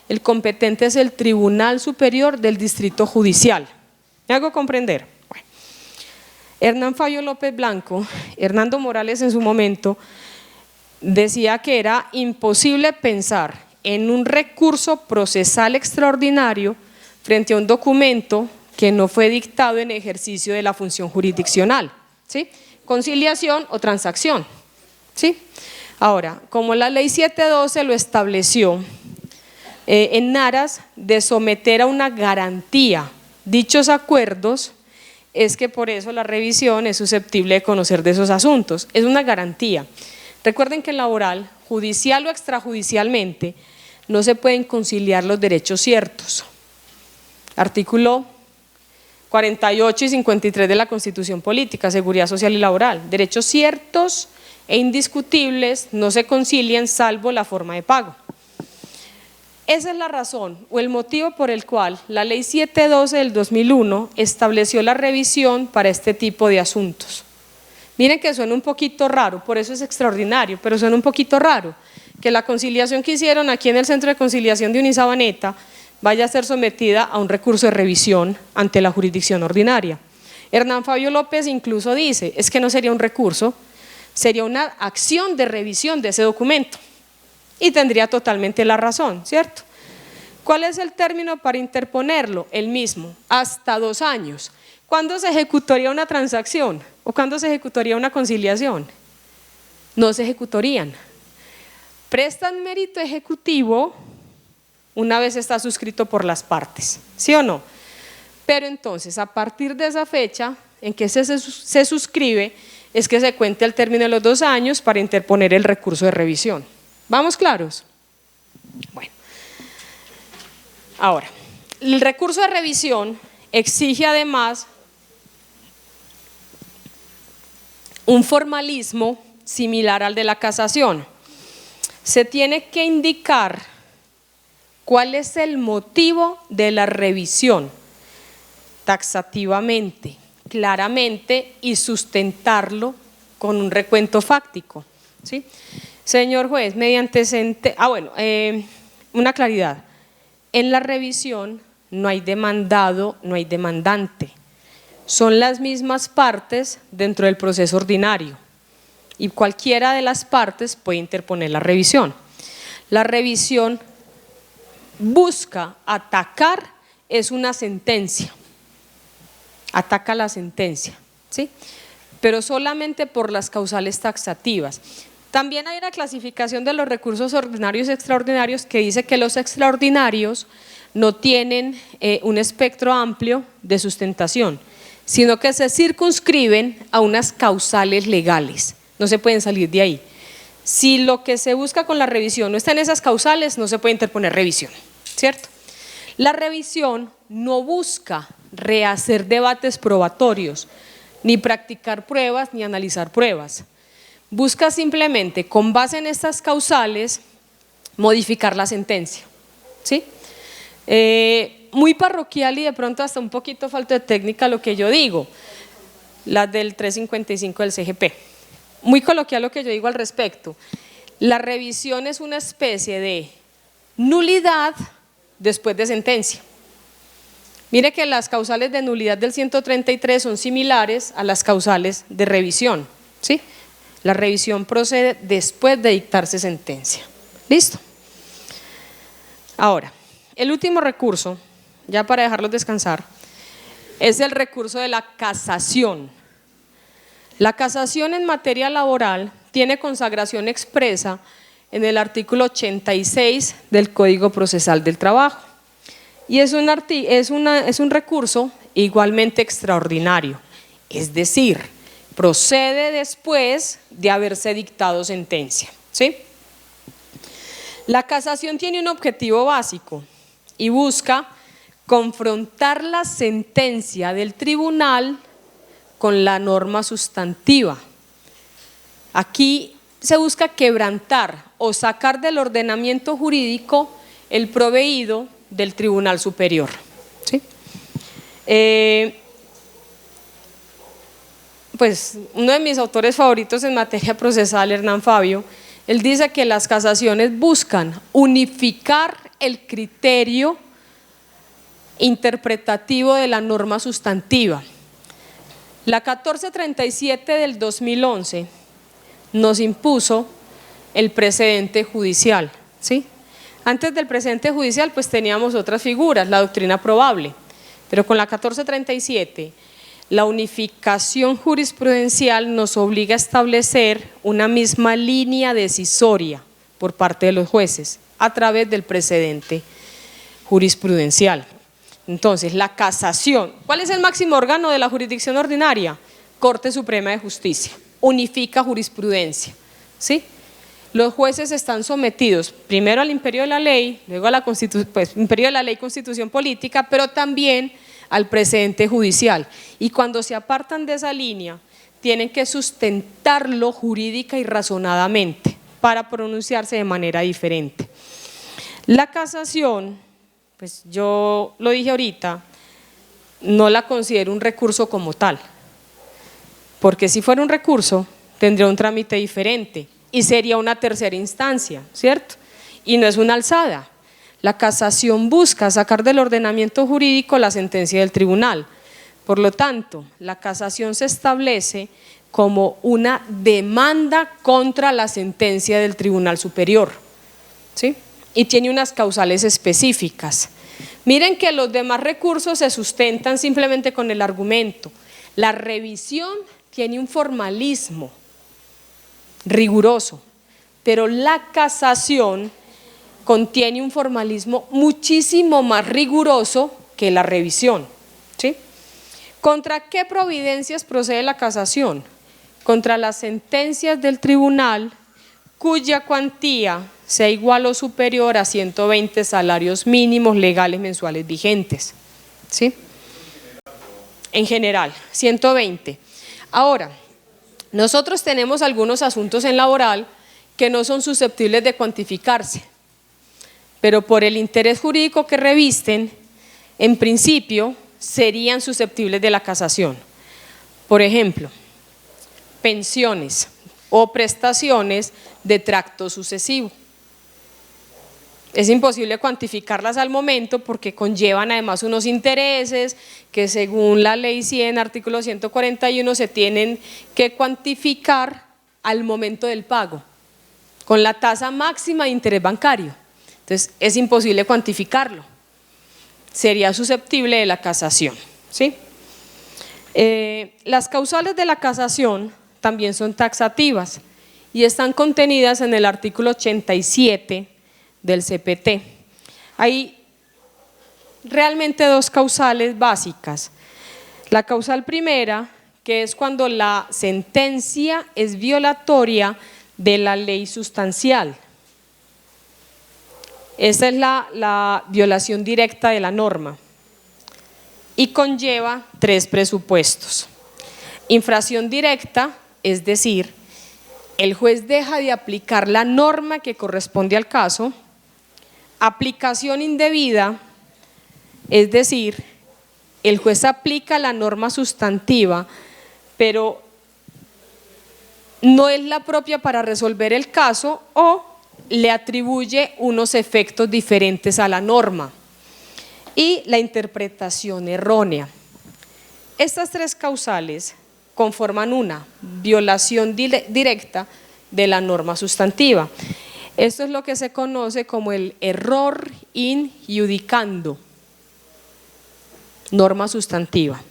el competente es el Tribunal Superior del Distrito Judicial. ¿Me hago comprender? Bueno. Hernán Fabio López Blanco, Hernando Morales en su momento, decía que era imposible pensar en un recurso procesal extraordinario frente a un documento que no fue dictado en ejercicio de la función jurisdiccional, ¿sí? Conciliación o transacción, ¿sí? Ahora, como la ley 712 lo estableció en aras de someter a una garantía dichos acuerdos, es que por eso la revisión es susceptible de conocer de esos asuntos, es una garantía. Recuerden que en laboral, judicial o extrajudicialmente, no se pueden conciliar los derechos ciertos. Artículo 48 y 53 de la Constitución Política, Seguridad Social y Laboral. Derechos ciertos e indiscutibles no se concilian salvo la forma de pago. Esa es la razón o el motivo por el cual la Ley 712 del 2001 estableció la revisión para este tipo de asuntos. Miren que suena un poquito raro, por eso es extraordinario, pero suena un poquito raro que la conciliación que hicieron aquí en el Centro de Conciliación de Unisabaneta vaya a ser sometida a un recurso de revisión ante la jurisdicción ordinaria. Hernán Fabio López incluso dice, es que no sería un recurso, sería una acción de revisión de ese documento y tendría totalmente la razón, ¿cierto? ¿Cuál es el término para interponerlo? El mismo, hasta 2 años. ¿Cuándo se ejecutaría una transacción? ¿O cuándo se ejecutaría una conciliación? No se ejecutarían. Prestan mérito ejecutivo una vez está suscrito por las partes, ¿sí o no? Pero entonces, a partir de esa fecha en que se suscribe, es que se cuenta el término de los 2 años para interponer el recurso de revisión. ¿Vamos claros? Bueno, ahora, el recurso de revisión exige además un formalismo similar al de la casación. Se tiene que indicar cuál es el motivo de la revisión taxativamente, claramente y sustentarlo con un recuento fáctico, ¿sí? Señor juez, mediante una claridad, en la revisión no hay demandado, no hay demandante, son las mismas partes dentro del proceso ordinario y cualquiera de las partes puede interponer la revisión. La revisión busca atacar, es una sentencia, ataca la sentencia, ¿sí? Pero solamente por las causales taxativas. También hay una clasificación de los recursos ordinarios y extraordinarios que dice que los extraordinarios no tienen un espectro amplio de sustentación, sino que se circunscriben a unas causales legales, no se pueden salir de ahí. Si lo que se busca con la revisión no está en esas causales, no se puede interponer revisión, ¿cierto? La revisión no busca rehacer debates probatorios, ni practicar pruebas, ni analizar pruebas. Busca simplemente, con base en estas causales, modificar la sentencia, ¿sí? Muy parroquial y de pronto hasta un poquito falta de técnica lo que yo digo, la del 355 del CGP. Muy coloquial lo que yo digo al respecto. La revisión es una especie de nulidad después de sentencia. Mire que las causales de nulidad del 133 son similares a las causales de revisión, ¿sí? La revisión procede después de dictarse sentencia. ¿Listo? Ahora, el último recurso, ya para dejarlos descansar, es el recurso de la casación. La casación en materia laboral tiene consagración expresa en el artículo 86 del Código Procesal del Trabajo y es un recurso igualmente extraordinario, es decir, procede después de haberse dictado sentencia, ¿sí? La casación tiene un objetivo básico y busca confrontar la sentencia del tribunal con la norma sustantiva. Aquí se busca quebrantar o sacar del ordenamiento jurídico el proveído del Tribunal Superior, ¿sí? Pues uno de mis autores favoritos en materia procesal, Hernán Fabio, él dice que las casaciones buscan unificar el criterio interpretativo de la norma sustantiva. La 1437 del 2011 nos impuso el precedente judicial, ¿sí? Antes del precedente judicial pues teníamos otras figuras, la doctrina probable, pero con la 1437 la unificación jurisprudencial nos obliga a establecer una misma línea decisoria por parte de los jueces a través del precedente jurisprudencial. Entonces, la casación, ¿cuál es el máximo órgano de la jurisdicción ordinaria? Corte Suprema de Justicia, unifica jurisprudencia, ¿sí? Los jueces están sometidos primero al imperio de la ley, luego a la imperio de la ley, constitución política, pero también al precedente judicial. Y cuando se apartan de esa línea, tienen que sustentarlo jurídica y razonadamente para pronunciarse de manera diferente. La casación, pues yo lo dije ahorita, no la considero un recurso como tal, porque si fuera un recurso, tendría un trámite diferente y sería una tercera instancia, ¿cierto? Y no es una alzada. La casación busca sacar del ordenamiento jurídico la sentencia del tribunal. Por lo tanto, la casación se establece como una demanda contra la sentencia del Tribunal Superior, ¿sí? Y tiene unas causales específicas. Miren que los demás recursos se sustentan simplemente con el argumento. La revisión tiene un formalismo riguroso, pero la casación contiene un formalismo muchísimo más riguroso que la revisión, ¿sí? ¿Contra qué providencias procede la casación? Contra las sentencias del tribunal cuya cuantía sea igual o superior a 120 salarios mínimos legales mensuales vigentes, ¿sí? En general, 120. Ahora, nosotros tenemos algunos asuntos en laboral que no son susceptibles de cuantificarse, pero por el interés jurídico que revisten, en principio serían susceptibles de la casación. Por ejemplo, pensiones o prestaciones de tracto sucesivo. Es imposible cuantificarlas al momento porque conllevan además unos intereses que según la ley 100, artículo 141, se tienen que cuantificar al momento del pago, con la tasa máxima de interés bancario. Entonces es imposible cuantificarlo, sería susceptible de la casación, ¿sí? Las causales de la casación también son taxativas y están contenidas en el artículo 87 del CPT. Hay realmente dos causales básicas. La causal primera, que es cuando la sentencia es violatoria de la ley sustancial. Esa es la violación directa de la norma y conlleva 3 presupuestos. Infracción directa, es decir, el juez deja de aplicar la norma que corresponde al caso. Aplicación indebida, es decir, el juez aplica la norma sustantiva, pero no es la propia para resolver el caso o le atribuye unos efectos diferentes a la norma. Y la interpretación errónea. Estas 3 causales conforman una violación directa de la norma sustantiva. Esto es lo que se conoce como el error in iudicando, norma sustantiva.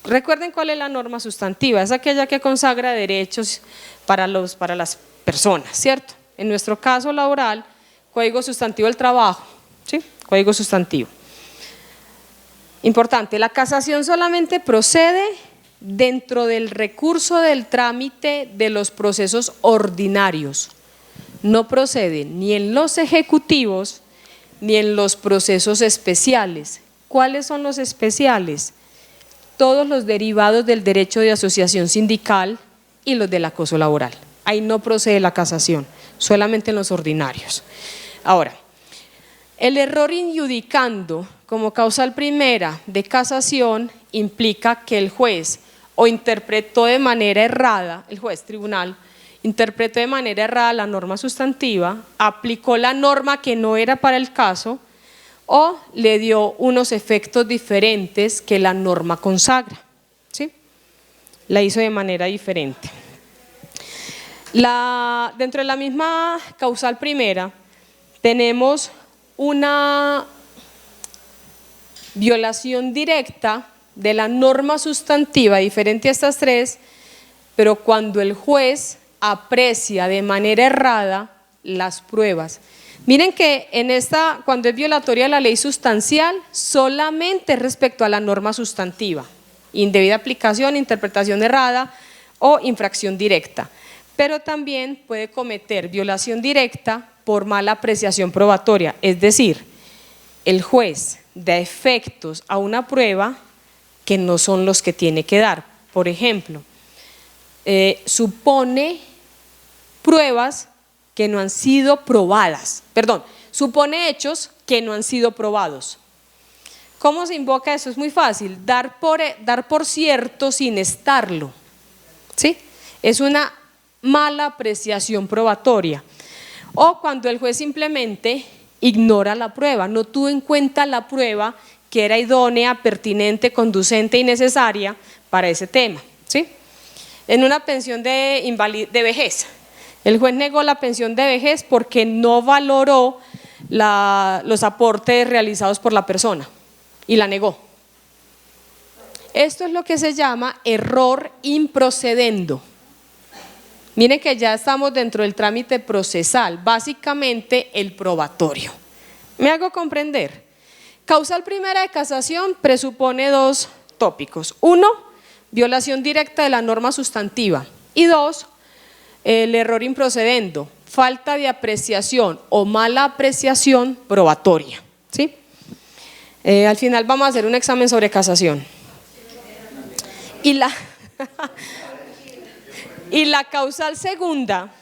Recuerden cuál es la norma sustantiva, es aquella que consagra derechos para las personas, ¿cierto? En nuestro caso laboral, Código Sustantivo del Trabajo, ¿sí? Código sustantivo. Importante, la casación solamente procede dentro del recurso del trámite de los procesos ordinarios. No procede ni en los ejecutivos ni en los procesos especiales. ¿Cuáles son los especiales? Todos los derivados del derecho de asociación sindical y los del acoso laboral. Ahí no procede la casación, solamente en los ordinarios. Ahora, el error injudicando como causal primera de casación implica que el juez o interpretó de manera errada, el juez tribunal interpretó de manera errada la norma sustantiva, aplicó la norma que no era para el caso o le dio unos efectos diferentes que la norma consagra, ¿sí? La hizo de manera diferente. Dentro de la misma causal primera tenemos una violación directa de la norma sustantiva, diferente a estas 3, pero cuando el juez aprecia de manera errada las pruebas. Miren que cuando es violatoria la ley sustancial, solamente respecto a la norma sustantiva, indebida aplicación, interpretación errada o infracción directa, pero también puede cometer violación directa por mala apreciación probatoria, es decir, el juez da efectos a una prueba que no son los que tiene que dar. Por ejemplo, supone pruebas que no han sido probadas, supone hechos que no han sido probados. ¿Cómo se invoca eso? Es muy fácil, dar por cierto sin estarlo, ¿sí? Es una mala apreciación probatoria. O cuando el juez simplemente ignora la prueba, no tuvo en cuenta la prueba que era idónea, pertinente, conducente y necesaria para ese tema, ¿sí? En una pensión de vejez, el juez negó la pensión de vejez porque no valoró los aportes realizados por la persona y la negó. Esto es lo que se llama error improcedendo. Miren que ya estamos dentro del trámite procesal, básicamente el probatorio. ¿Me hago comprender? Causal primera de casación presupone 2 tópicos. 1, violación directa de la norma sustantiva. Y 2, el error improcedendo, falta de apreciación o mala apreciación probatoria, ¿sí? Al final vamos a hacer un examen sobre casación. Y la causal segunda,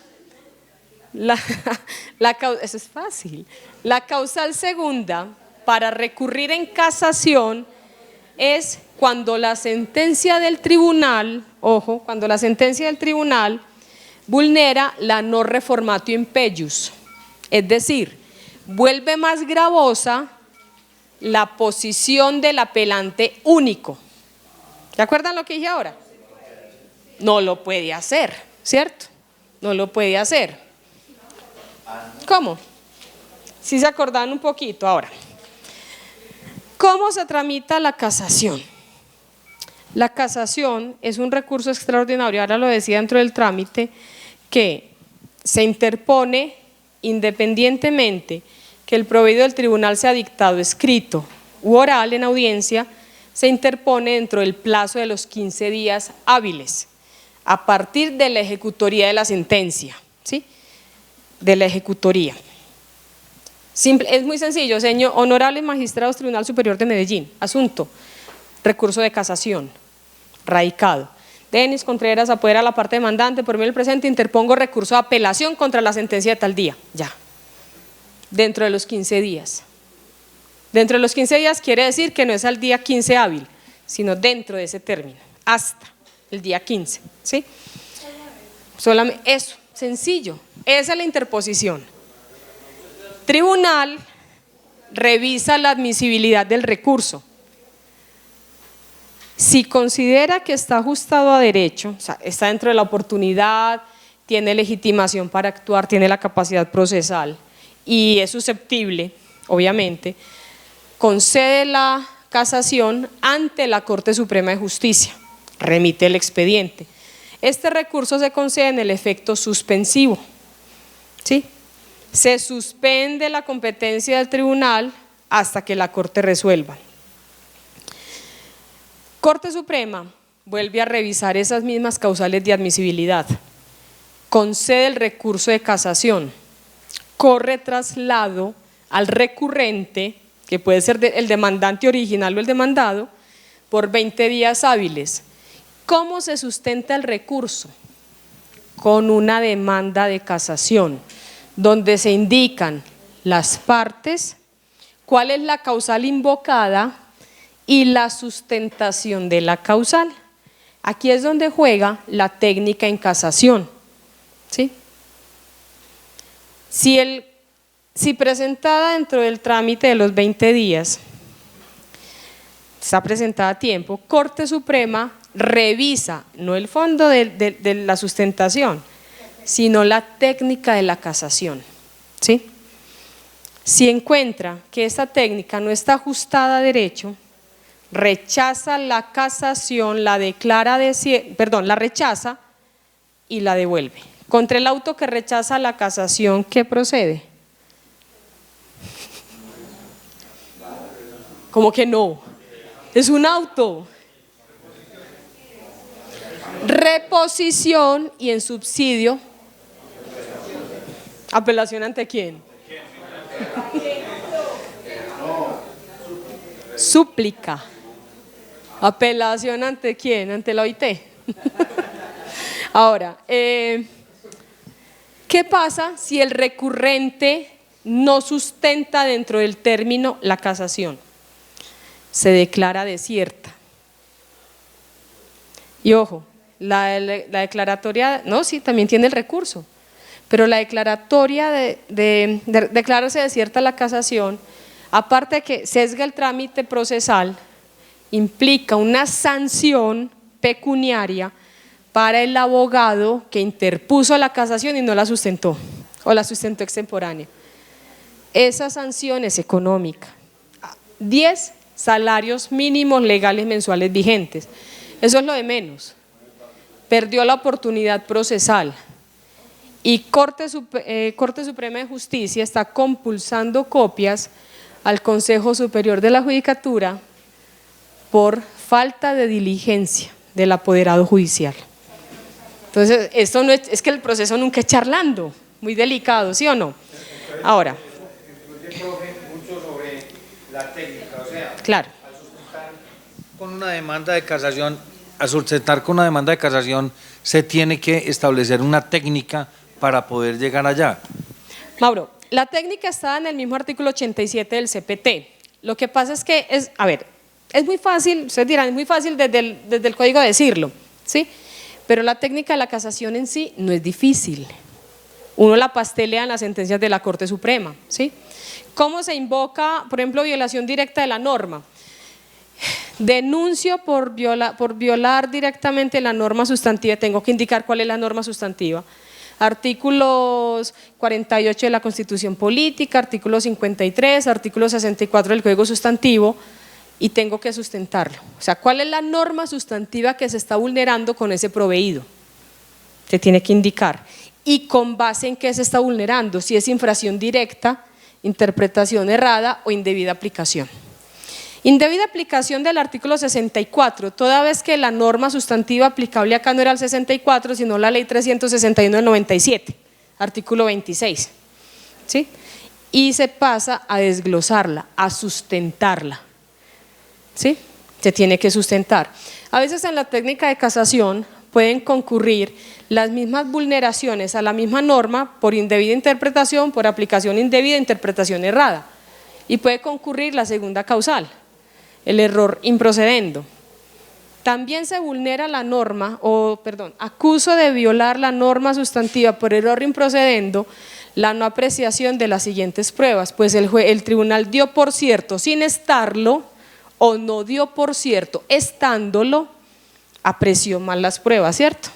eso es fácil, la causal segunda para recurrir en casación es cuando la sentencia del tribunal, ojo, cuando la sentencia del tribunal vulnera la no reformatio impeius, es decir, vuelve más gravosa la posición del apelante único. ¿Se acuerdan lo que dije ahora? No lo puede hacer, ¿cierto? No lo puede hacer. ¿Cómo? Si se acordan un poquito ahora. ¿Cómo se tramita la casación? La casación es un recurso extraordinario, ahora lo decía dentro del trámite, que se interpone independientemente que el proveído del tribunal sea dictado escrito u oral en audiencia se interpone dentro del plazo de los 15 días hábiles, a partir de la ejecutoría de la sentencia, ¿sí? De la ejecutoría. Es muy sencillo, señor, honorables magistrados Tribunal Superior de Medellín, asunto, recurso de casación, radicado. Denis Contreras apodera a la parte demandante, por medio del presente interpongo recurso de apelación contra la sentencia de tal día, ya, dentro de los 15 días. Dentro de los 15 días quiere decir que no es al día 15 hábil, sino dentro de ese término, hasta el día 15, ¿sí? Solamente eso, sencillo, esa es la interposición. Tribunal revisa la admisibilidad del recurso. Si considera que está ajustado a derecho, o sea, está dentro de la oportunidad, tiene legitimación para actuar, tiene la capacidad procesal y es susceptible, obviamente, concede la casación ante la Corte Suprema de Justicia, remite el expediente. Este recurso se concede en el efecto suspensivo, ¿sí? Se suspende la competencia del tribunal hasta que la Corte resuelva. Corte Suprema vuelve a revisar esas mismas causales de admisibilidad, concede el recurso de casación, corre traslado al recurrente, que puede ser el demandante original o el demandado, por 20 días hábiles. ¿Cómo se sustenta el recurso? Con una demanda de casación, donde se indican las partes, cuál es la causal invocada y la sustentación de la causal. Aquí es donde juega la técnica en casación, ¿sí? Si presentada dentro del trámite de los 20 días, está presentada a tiempo, Corte Suprema revisa no el fondo de la sustentación, sino la técnica de la casación, ¿sí? Si encuentra que esta técnica no está ajustada a derecho, rechaza la casación, la rechaza y la devuelve. Contra el auto que rechaza la casación, ¿qué procede? ¿Cómo que no? Es un auto. Reposición y en subsidio. ¿Apelación ante quién? Súplica. ¿Apelación ante quién? ¿Ante la OIT? Ahora, ¿qué pasa si el recurrente no sustenta dentro del término la casación? Se declara desierta. Y ojo, la declaratoria, no, sí, también tiene el recurso, pero la declaratoria de declararse desierta la casación, aparte de que sesga el trámite procesal, implica una sanción pecuniaria para el abogado que interpuso la casación y no la sustentó, o la sustentó extemporánea. Esa sanción es económica, 10 salarios mínimos legales mensuales vigentes, eso es lo de menos. Perdió la oportunidad procesal y Corte Suprema de Justicia está compulsando copias al Consejo Superior de la Judicatura por falta de diligencia del apoderado judicial. Entonces, esto no es que el proceso nunca es charlando, muy delicado, ¿sí o no? Ahora. Mucho sobre la técnica, o sea, claro. Al sustentar con una demanda de casación, se tiene que establecer una técnica para poder llegar allá. Mauro, la técnica está en el mismo artículo 87 del CPT. Lo que pasa es que, es muy fácil, ustedes dirán, es muy fácil desde el código decirlo, ¿sí? Pero la técnica de la casación en sí no es difícil. Uno la pastelea en las sentencias de la Corte Suprema, ¿sí? ¿Cómo se invoca, por ejemplo, violación directa de la norma? Denuncio por violar directamente la norma sustantiva, tengo que indicar cuál es la norma sustantiva. Artículos 48 de la Constitución Política, artículo 53, artículo 64 del Código Sustantivo, y tengo que sustentarlo. O sea, ¿cuál es la norma sustantiva que se está vulnerando con ese proveído? Se tiene que indicar. ¿Y con base en qué se está vulnerando? Si es infracción directa, interpretación errada o indebida aplicación. Indebida aplicación del artículo 64, toda vez que la norma sustantiva aplicable acá no era el 64, sino la ley 361 del 97, artículo 26, ¿sí? Y se pasa a desglosarla, a sustentarla, ¿sí? Se tiene que sustentar. A veces en la técnica de casación pueden concurrir las mismas vulneraciones a la misma norma por indebida interpretación, por aplicación indebida, interpretación errada, y puede concurrir la segunda causal, el error improcedendo. También se vulnera la norma, acuso de violar la norma sustantiva por error improcedendo la no apreciación de las siguientes pruebas, pues el tribunal dio por cierto sin estarlo, o no dio por cierto estándolo, apreció mal las pruebas, ¿cierto?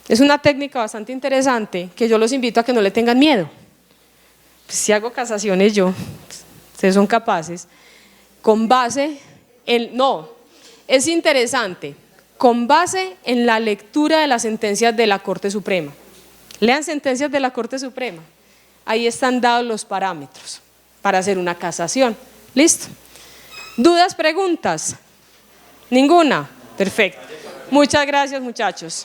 Es una técnica bastante interesante que yo los invito a que no le tengan miedo. Pues si hago casaciones yo, ustedes son capaces, con base en, no, es interesante, con base en la lectura de las sentencias de la Corte Suprema. Lean sentencias de la Corte Suprema, ahí están dados los parámetros para hacer una casación. ¿Listo? ¿Dudas, preguntas? ¿Ninguna? Perfecto. Muchas gracias, muchachos.